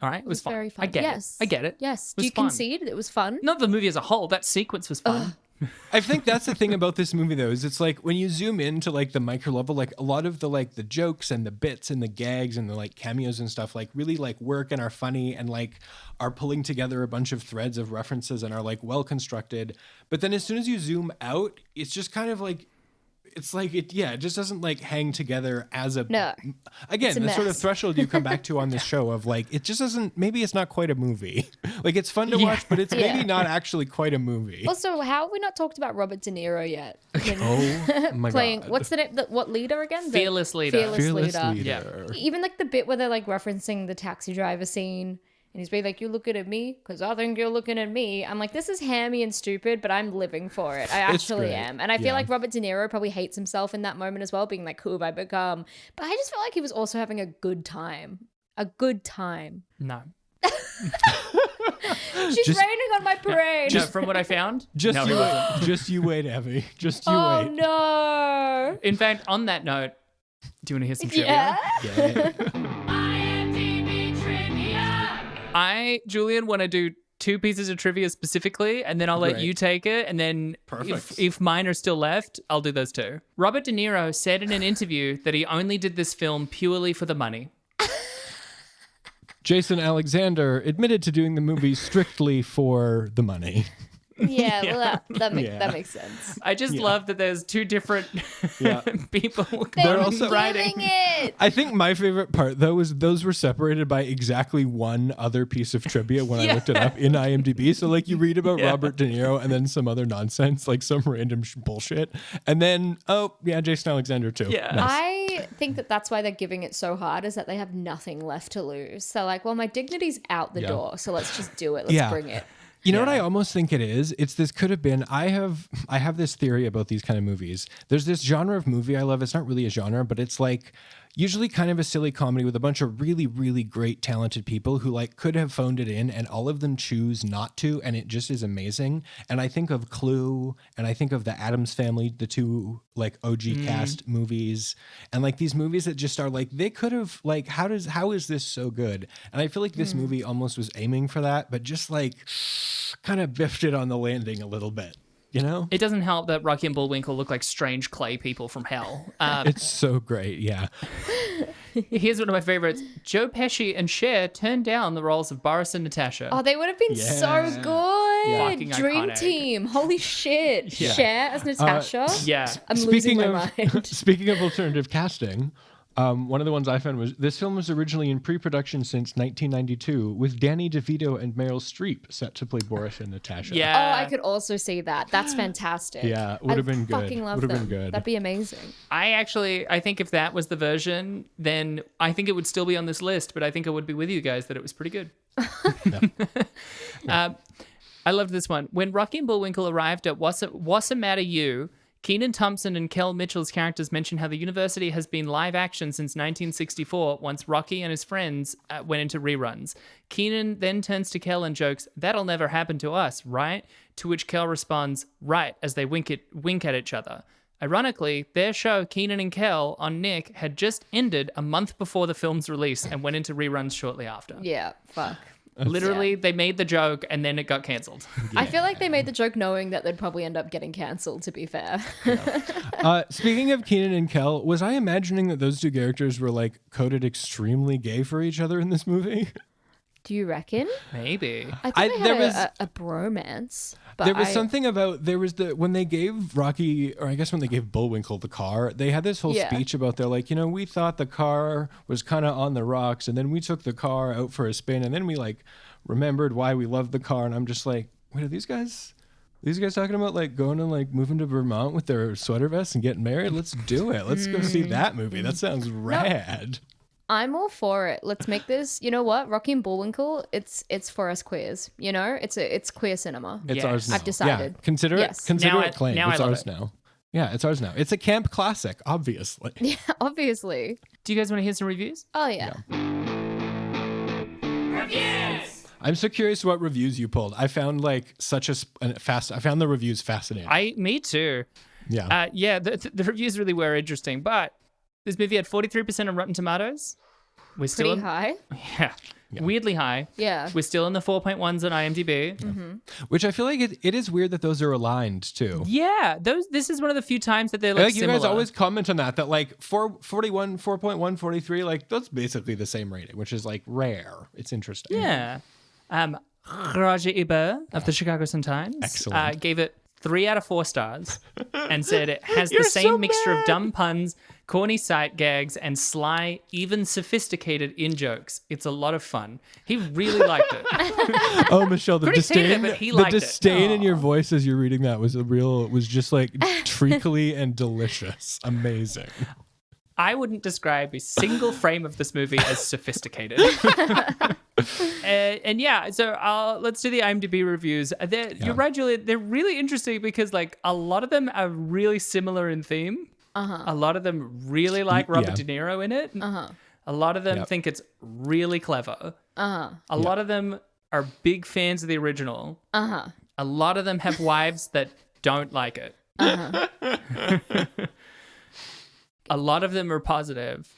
All right? It was fun. Very fun. I get it. Yes. Do you concede it was fun? Not the movie as a whole. That sequence was fun. I think that's the thing about this movie, though, is it's like when you zoom into like the micro level, like a lot of the like the jokes and the bits and the gags and the like cameos and stuff like really like work and are funny and like are pulling together a bunch of threads of references and are like well constructed. But then as soon as you zoom out, it's just kind of like it's like it just doesn't like hang together as a again the sort of threshold you come back to on this show of like it just doesn't, maybe it's not quite a movie. Like it's fun to watch, but it's maybe not actually quite a movie. Also, how have we not talked about Robert De Niro yet? Oh my playing God. What's the name, what leader again? Fearless Leader. Fearless leader. Yeah. Even like the bit where they're like referencing the taxi driver scene. And he's being like, you looking at me? Because I think you're looking at me. I'm like, this is hammy and stupid, but I'm living for it. I actually am. And I feel like Robert De Niro probably hates himself in that moment as well, being like, who have I become? But I just felt like he was also having a good time. A good time. No. She's raining on my parade. No, from what I found, just you wait, Evie. Just you wait. Oh, no. In fact, on that note, do you want to hear some trivia? Yeah. I, Julian, want to do 2 pieces of trivia specifically, and then I'll let you take it. And then if mine are still left, I'll do those too. Robert De Niro said in an interview that he only did this film purely for the money. Jason Alexander admitted to doing the movie strictly for the money. Yeah, well, that makes sense. I just love that there's 2 different people They're also writing it. I think my favorite part, though, is those were separated by exactly one other piece of trivia when I looked it up in IMDb. So, like, you read about Robert De Niro and then some other nonsense, like some random bullshit. And then, Jason Alexander, too. Yeah. Nice. I think that's why they're giving it so hard, is that they have nothing left to lose. So, like, well, my dignity's out the door, so let's just do it. Let's bring it. You know what I almost think it is? It's this could have been, I have this theory about these kind of movies. There's this genre of movie I love. It's not really a genre, but it's like usually kind of a silly comedy with a bunch of really, really great talented people who like could have phoned it in and all of them choose not to. And it just is amazing. And I think of Clue and I think of the Addams Family, the 2 like OG cast movies, and like these movies that just are like, they could have like, how is this so good? And I feel like this movie almost was aiming for that, but just like kind of biffed it on the landing a little bit. You know? It doesn't help that Rocky and Bullwinkle look like strange clay people from hell. It's so great, yeah. Here's one of my favorites. Joe Pesci and Cher turned down the roles of Boris and Natasha. Oh, they would have been so good. Fucking Dream iconic. team. Holy shit. Yeah. Cher as Natasha. I'm Speaking losing my mind. Speaking of alternative casting, one of the ones I found was this film was originally in pre-production since 1992 with Danny DeVito and Meryl Streep set to play Boris and Natasha. Yeah. Oh, I could also see that. That's fantastic. Yeah, it would have been good. I fucking love them. Been good. That'd be amazing. I think if that was the version, then I think it would still be on this list, but I think I would be with you guys that it was pretty good. I loved this one. When Rocky and Bullwinkle arrived at What's the Matter You, Kenan Thompson and Kel Mitchell's characters mention how the university has been live action since 1964, once Rocky and his friends went into reruns. Kenan then turns to Kel and jokes, "That'll never happen to us, right?" To which Kel responds, "Right," as they wink at each other. Ironically, their show, Kenan and Kel, on Nick, had just ended a month before the film's release and went into reruns shortly after. Yeah, fuck. Literally, they made the joke and then it got cancelled. I feel like they made the joke knowing that they'd probably end up getting cancelled, to be fair. Speaking of Keenan and Kel, was I imagining that those two characters were like coded extremely gay for each other in this movie? Do you reckon? Maybe. I think they had a bromance. But there was something about, when they gave Rocky, or I guess when they gave Bullwinkle the car, they had this whole speech about they're like, we thought the car was kind of on the rocks, and then we took the car out for a spin, and then we like remembered why we loved the car, and I'm just like, wait, are these guys talking about like going and like moving to Vermont with their sweater vests and getting married? Let's do it. Let's go see that movie. That sounds rad. I'm all for it. Let's make this. You know what? Rocky and Bullwinkle. It's for us queers. It's queer cinema. It's ours now. I've decided. Yeah. Consider it claimed. It's ours now. Yeah, it's ours now. It's a camp classic, obviously. Yeah, obviously. Do you guys want to hear some reviews? Oh yeah. Reviews. I'm so curious what reviews you pulled. I found like I found the reviews fascinating. Me too. Yeah. The reviews really were interesting, but this movie had 43% on Rotten Tomatoes. We're still pretty high. Yeah. Weirdly high. Yeah. We're still in the 4.1s on IMDb. Mm-hmm. Which I feel like it is weird that those are aligned too. Yeah. This is one of the few times that they're like you similar. guys always comment on that like 41, 4.1, 43, like that's basically the same rating, which is like rare. It's interesting. Yeah. Roger Ebert of the Chicago Sun-Times gave it 3 out of 4 stars and said it has the same mixture of dumb puns, corny sight gags, and sly, even sophisticated in-jokes. It's a lot of fun. He really liked it. Oh, Michelle, the disdain, but he liked in your voice as you're reading that was just like treacly and delicious. Amazing. I wouldn't describe a single frame of this movie as sophisticated. And yeah, so let's do the IMDb reviews. You're right, Julian. They're really interesting because like a lot of them are really similar in theme. A lot of them really like Robert De Niro in it. A lot of them think it's really clever. A lot of them are big fans of the original. A lot of them have wives that don't like it. A lot of them are positive.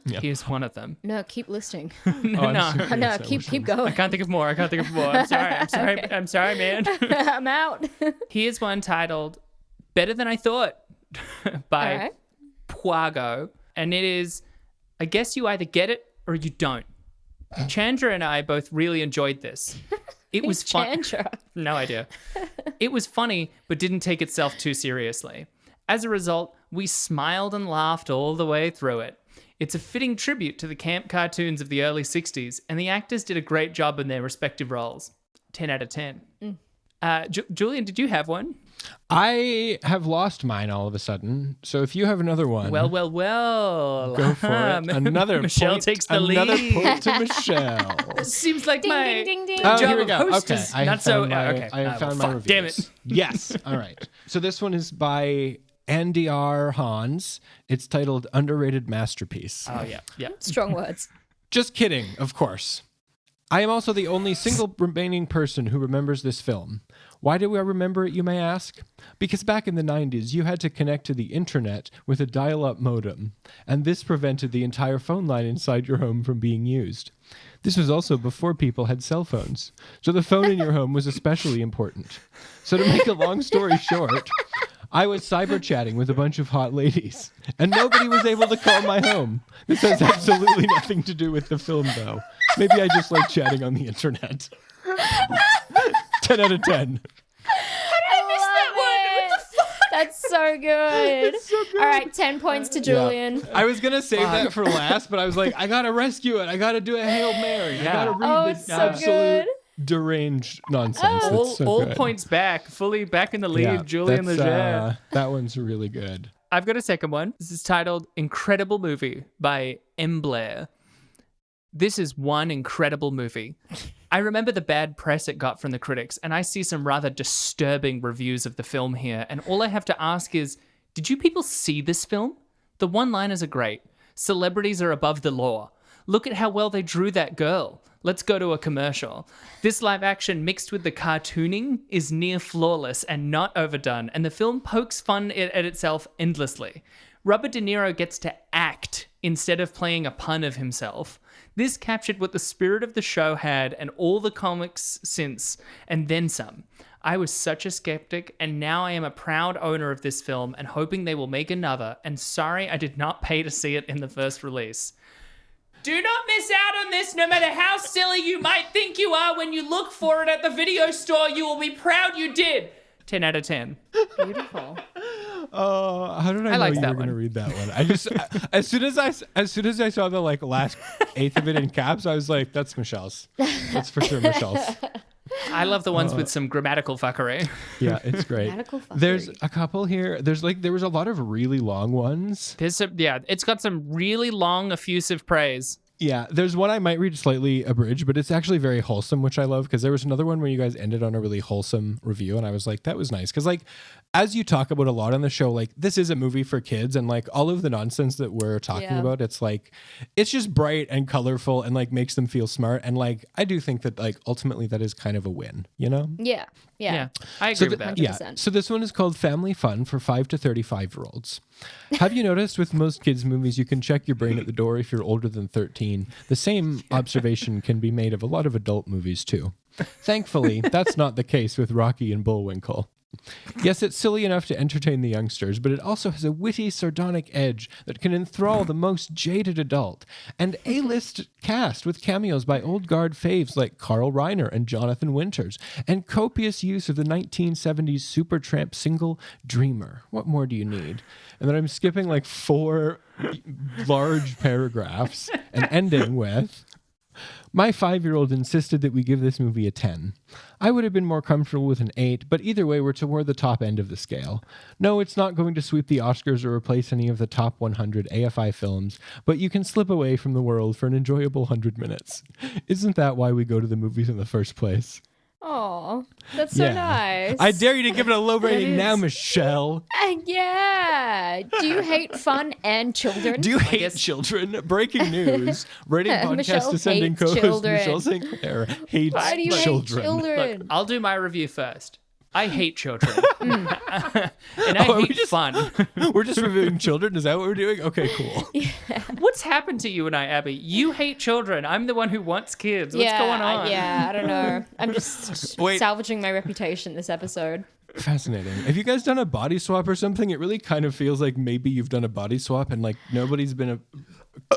Here's one of them. No, keep listing. No, keep going. I can't think of more. I'm sorry. Okay. I'm sorry, man. I'm out. Here's one titled Better Than I Thought by Puago. And it is, I guess you either get it or you don't. Chandra and I both really enjoyed this. It was fun. Chandra? No idea. It was funny, but didn't take itself too seriously. As a result, we smiled and laughed all the way through it. It's a fitting tribute to the camp cartoons of the early 60s, and the actors did a great job in their respective roles. 10 out of 10. Julian, did you have one? I have lost mine all of a sudden. So if you have another one. Well. Go for it. Another Michelle point, takes the another lead. Point to Michelle. Seems like my ding, ding. Oh, job here we of go. host Okay. is not so... okay. I have found my reviews. Damn it. Yes. All right. So this one is by Andy R. Hans. It's titled Underrated Masterpiece. Oh, yeah. Strong words. Just kidding, of course. I am also the only single remaining person who remembers this film. Why do I remember it, you may ask? Because back in the 90s, you had to connect to the internet with a dial-up modem, and this prevented the entire phone line inside your home from being used. This was also before people had cell phones, so the phone in your home was especially important. So to make a long story short, I was cyber chatting with a bunch of hot ladies, and nobody was able to call my home. This has absolutely nothing to do with the film, though. Maybe I just like chatting on the internet. 10 out of 10. That's so good. All right, 10 points to Julian. Yeah. I was going to save that for last, but I was like, I got to rescue it. I got to do a Hail Mary. I got to read this absolute deranged nonsense. All points back, fully back in the lead, Julian Legere. That one's really good. I've got a second one. This is titled Incredible Movie by M. Blair. This is one incredible movie. I remember the bad press it got from the critics, and I see some rather disturbing reviews of the film here, and all I have to ask is, did you people see this film? The one-liners are great. Celebrities are above the law. Look at how well they drew that girl. Let's go to a commercial. This live action mixed with the cartooning is near flawless and not overdone, and the film pokes fun at itself endlessly. Robert De Niro gets to act instead of playing a pun of himself. This captured what the spirit of the show had and all the comics since, and then some. I was such a skeptic, and now I am a proud owner of this film and hoping they will make another, and sorry I did not pay to see it in the first release. Do not miss out on this, no matter how silly you might think you are. When you look for it at the video store, you will be proud you did. 10 out of 10. Beautiful. How did I know you were going to read that one? I just as soon as I saw the like last eighth of it in caps, I was like, that's Michelle's. That's for sure Michelle's. I love the ones with some grammatical fuckery. Yeah, it's great. Grammatical fuckery. There's a couple here. There was a lot of really long ones. It's got some really long effusive praise. Yeah, there's one I might read slightly abridged, but it's actually very wholesome, which I love, because there was another one where you guys ended on a really wholesome review, and I was like, that was nice. Because, like, as you talk about a lot on the show, like, this is a movie for kids, and, like, all of the nonsense that we're talking about, it's, like, it's just bright and colorful and, like, makes them feel smart. And, like, I do think that, like, ultimately that is kind of a win, you know? Yeah. I agree with that. 100%. Yeah. So this one is called Family Fun for 5 to 35-year-olds. Have you noticed with most kids' movies, you can check your brain at the door if you're older than 13? The same observation can be made of a lot of adult movies, too. Thankfully, that's not the case with Rocky and Bullwinkle. Yes, it's silly enough to entertain the youngsters, but it also has a witty, sardonic edge that can enthrall the most jaded adult. And A-list cast with cameos by old guard faves like Carl Reiner and Jonathan Winters, and copious use of the 1970s Supertramp single Dreamer. What more do you need? And then I'm skipping like 4 large paragraphs and ending with... My 5-year-old insisted that we give this movie a 10. I would have been more comfortable with an 8, but either way, we're toward the top end of the scale. No, it's not going to sweep the Oscars or replace any of the top 100 AFI films, but you can slip away from the world for an enjoyable 100 minutes. Isn't that why we go to the movies in the first place? Oh, that's so nice. I dare you to give it a low rating now, Michelle. Yeah. Do you hate fun and children? Do you hate children? Breaking news. Rating podcast descending co-host Michelle St. Clair hates Why do you children. hate children? Look, I'll do my review first. I hate children. And I hate fun. We're just reviewing children? Is that what we're doing? Okay, cool. Yeah. What's happened to you and I, Abby? You hate children. I'm the one who wants kids. What's going on? I don't know. I'm just salvaging my reputation this episode. Fascinating. Have you guys done a body swap or something? It really kind of feels like maybe you've done a body swap and like nobody's been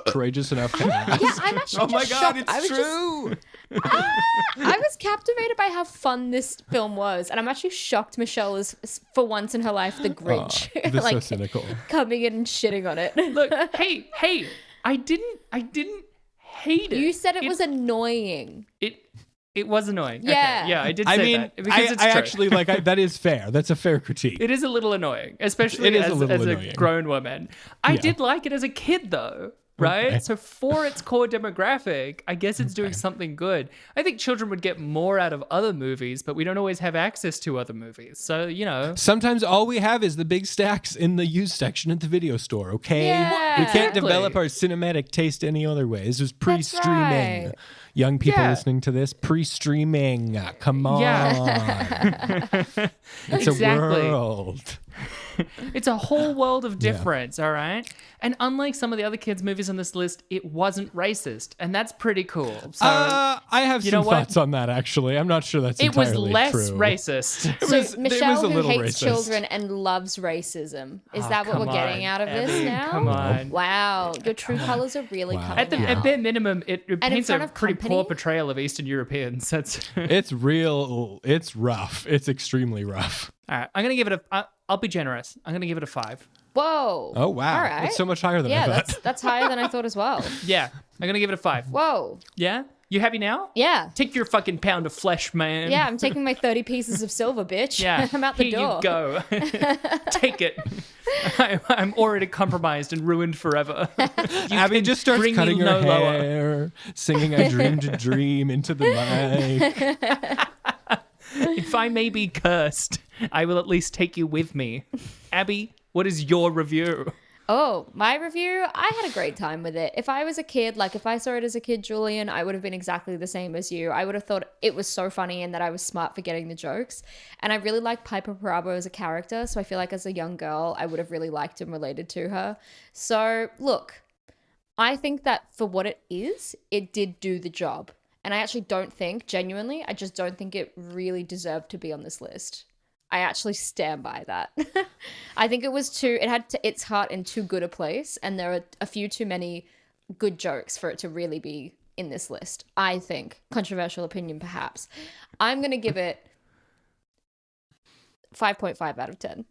courageous enough to ask. Yeah, I'm actually oh my just God, shocked. it's true. I was captivated by how fun this film was, and I'm actually shocked Michelle is, for once in her life, the Grinch. That's like, so cynical. Coming in and shitting on it. Look, hey, I didn't hate it. You said it was annoying. It was annoying. Yeah. Okay. Yeah, I did say that. Because it's I true. actually like that is fair. That's a fair critique. It is a little annoying, especially as a grown woman. I did like it as a kid though. Right? Okay. So for its core demographic, I guess it's doing something good. I think children would get more out of other movies, but we don't always have access to other movies. So, you know. Sometimes all we have is the big stacks in the used section at the video store, okay? Yeah, we can't develop our cinematic taste any other way. This is pre-streaming. Right. Young people listening to this, pre-streaming. Come on. Yeah. It's a world. It's a whole world of difference, all right? And unlike some of the other kids' movies on this list, it wasn't racist, and that's pretty cool. So, I have some thoughts on that, actually. I'm not sure that's entirely true. It was less racist. So Michelle, who hates children and loves racism, is that what we're getting out of this now? Come on. Wow, your true colors are really coming out. At bare minimum, it paints a pretty poor portrayal of Eastern Europeans. It's real. It's rough. It's extremely rough. All right, I'm going to give it I'll be generous. I'm going to give it a 5. Whoa. Oh, wow. All right. That's so much higher than I thought. That's higher than I thought as well. Yeah, I'm going to give it a 5. Whoa. Yeah? You happy now? Yeah. Take your fucking pound of flesh, man. Yeah, I'm taking my 30 pieces of silver, bitch. Yeah. I'm out the door. Here you go. Take it. I'm already compromised and ruined forever. Abby just starts cutting her hair, singing I Dreamed a Dream into the mic. If I may be cursed, I will at least take you with me. Abby, what is your review? Oh, my review? I had a great time with it. If I was a kid, like if I saw it as a kid, Julian, I would have been exactly the same as you. I would have thought it was so funny and that I was smart for getting the jokes. And I really like Piper Perabo as a character. So I feel like as a young girl, I would have really liked and related to her. So look, I think that for what it is, it did do the job. And I actually don't think, genuinely, I just don't think it really deserved to be on this list. I actually stand by that. I think it had its heart in too good a place, and there are a few too many good jokes for it to really be in this list, I think. Controversial opinion, perhaps. I'm going to give it 5.5 out of 10.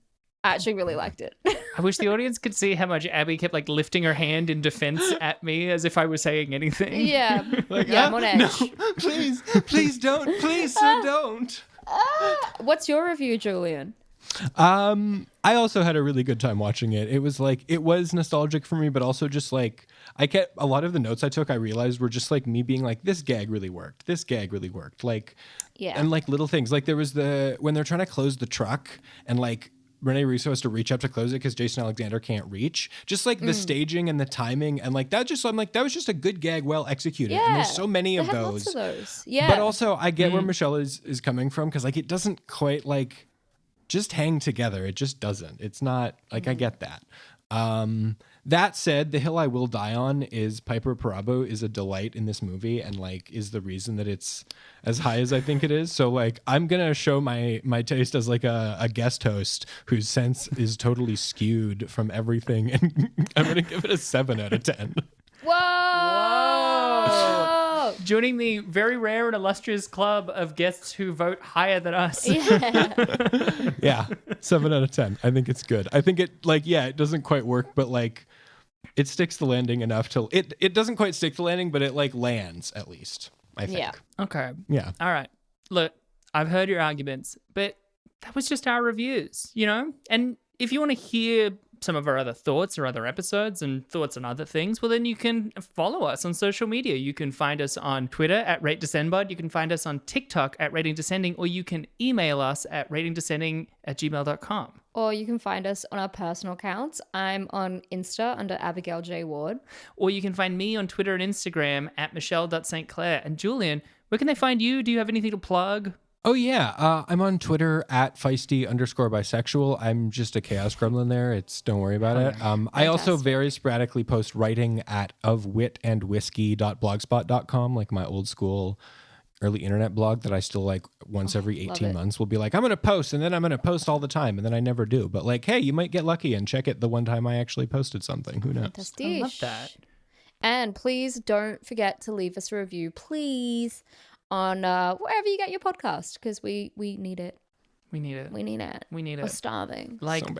I actually really liked it. I wish the audience could see how much Abby kept like lifting her hand in defense at me as if I was saying anything. Yeah. Like, yeah, I'm on edge. No, please don't. Please, sir, don't. What's your review, Julian? I also had a really good time watching it. It was nostalgic for me, but also just like a lot of the notes I took, I realized were just like me being like, this gag really worked. This gag really worked. Like, yeah. And like little things, like there was when they're trying to close the truck and like Rene Russo has to reach up to close it because Jason Alexander can't reach. Just like the staging and the timing and like that. I'm like, that was just a good gag, well executed. Yeah, and there's so many of those. Lots of those. Yeah. But also, I get where Michelle is coming from because like it doesn't quite like just hang together. It just doesn't. It's not like I get that. That said, the hill I will die on is Piper Perabo is a delight in this movie and like is the reason that it's as high as I think it is. So like I'm gonna show my taste as like a guest host whose sense is totally skewed from everything, and I'm gonna give it a 7 out of 10. Whoa! Joining the very rare and illustrious club of guests who vote higher than us. Yeah. Yeah, 7 out of 10. I think it's good. I think it like, yeah, it doesn't quite work, but like it sticks the landing enough to it doesn't quite stick the landing, but it like lands at least, I think. Yeah. Okay. Yeah. All right. Look, I've heard your arguments, but that was just our reviews, you know? And if you want to hear some of our other thoughts or other episodes and thoughts on other things, well, then you can follow us on social media. You can find us on Twitter at RateDescendPod. You can find us on TikTok at RatingDescending, or you can email us at ratingdescending@gmail.com. Or you can find us on our personal accounts. I'm on Insta under Abigail J. Ward. Or you can find me on Twitter and Instagram at Michelle.St. And Julian, where can they find you? Do you have anything to plug? Oh, yeah. I'm on Twitter at feisty_bisexual. I'm just a chaos gremlin there. Don't worry about it. I also very sporadically post writing at ofwitandwhiskey.blogspot.com, like my old school early internet blog that I still like once every 18 months will be like, I'm going to post, and then I'm going to post all the time, and then I never do. But like, hey, you might get lucky and check it the one time I actually posted something. Who knows? Fantastic. I love that. And please don't forget to leave us a review, please, on wherever you get your podcast, because we need it. We need it. We need it. We need it. We're starving. Like, so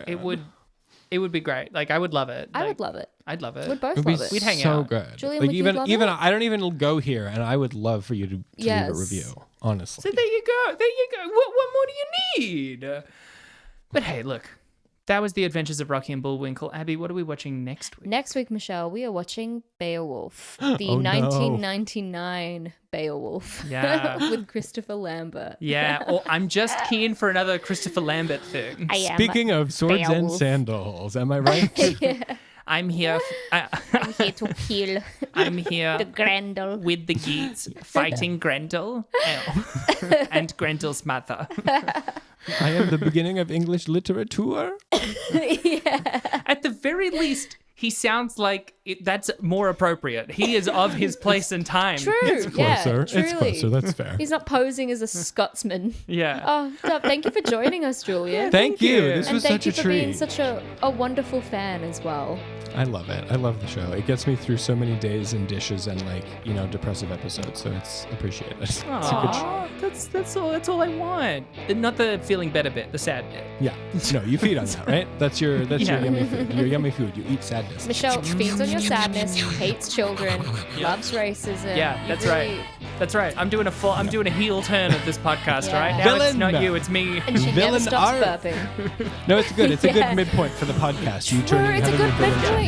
it would be great. Like, I would love it. I would love it. I'd love it. We'd both love it. We'd hang so out. Good. Julian, like would even you love even it? I don't even go here, and I would love for you to leave a review. Honestly. So there you go. There you go. What more do you need? But hey, look. That was The Adventures of Rocky and Bullwinkle. Abby, what are we watching next week? Next week, Michelle, we are watching Beowulf, the 1999 Beowulf, with Christopher Lambert. Yeah, or I'm just keen for another Christopher Lambert thing. Speaking of swords and sandals, am I right? Yeah. I'm here. I'm here to kill. I'm here the Grendel with the Geats fighting Grendel and Grendel's mother. I am the beginning of English literature. Yeah. At the very least, he sounds like that's more appropriate. He is of his place and time. True. It's closer. Yeah, it's closer. That's fair. He's not posing as a Scotsman. Yeah. Oh, thank you for joining us, Julian. Thank you. This was such a treat. And thank you for being such a wonderful fan as well. I love it. I love the show. It gets me through so many days and dishes and depressive episodes. So it's appreciated. Aww, that's all I want. Not the feeling better bit, the sad bit. Yeah. No, you feed on that, right? That's your yummy food. Your yummy food. You eat sadness. Michelle feeds on your sadness, hates children, loves racism. Yeah, that's right. That's right. I'm doing a heel turn of this podcast, right? Now Villain. It's not you, it's me. And she never stops burping. No, it's good. It's a good midpoint for the podcast. You turning It's a good midpoint.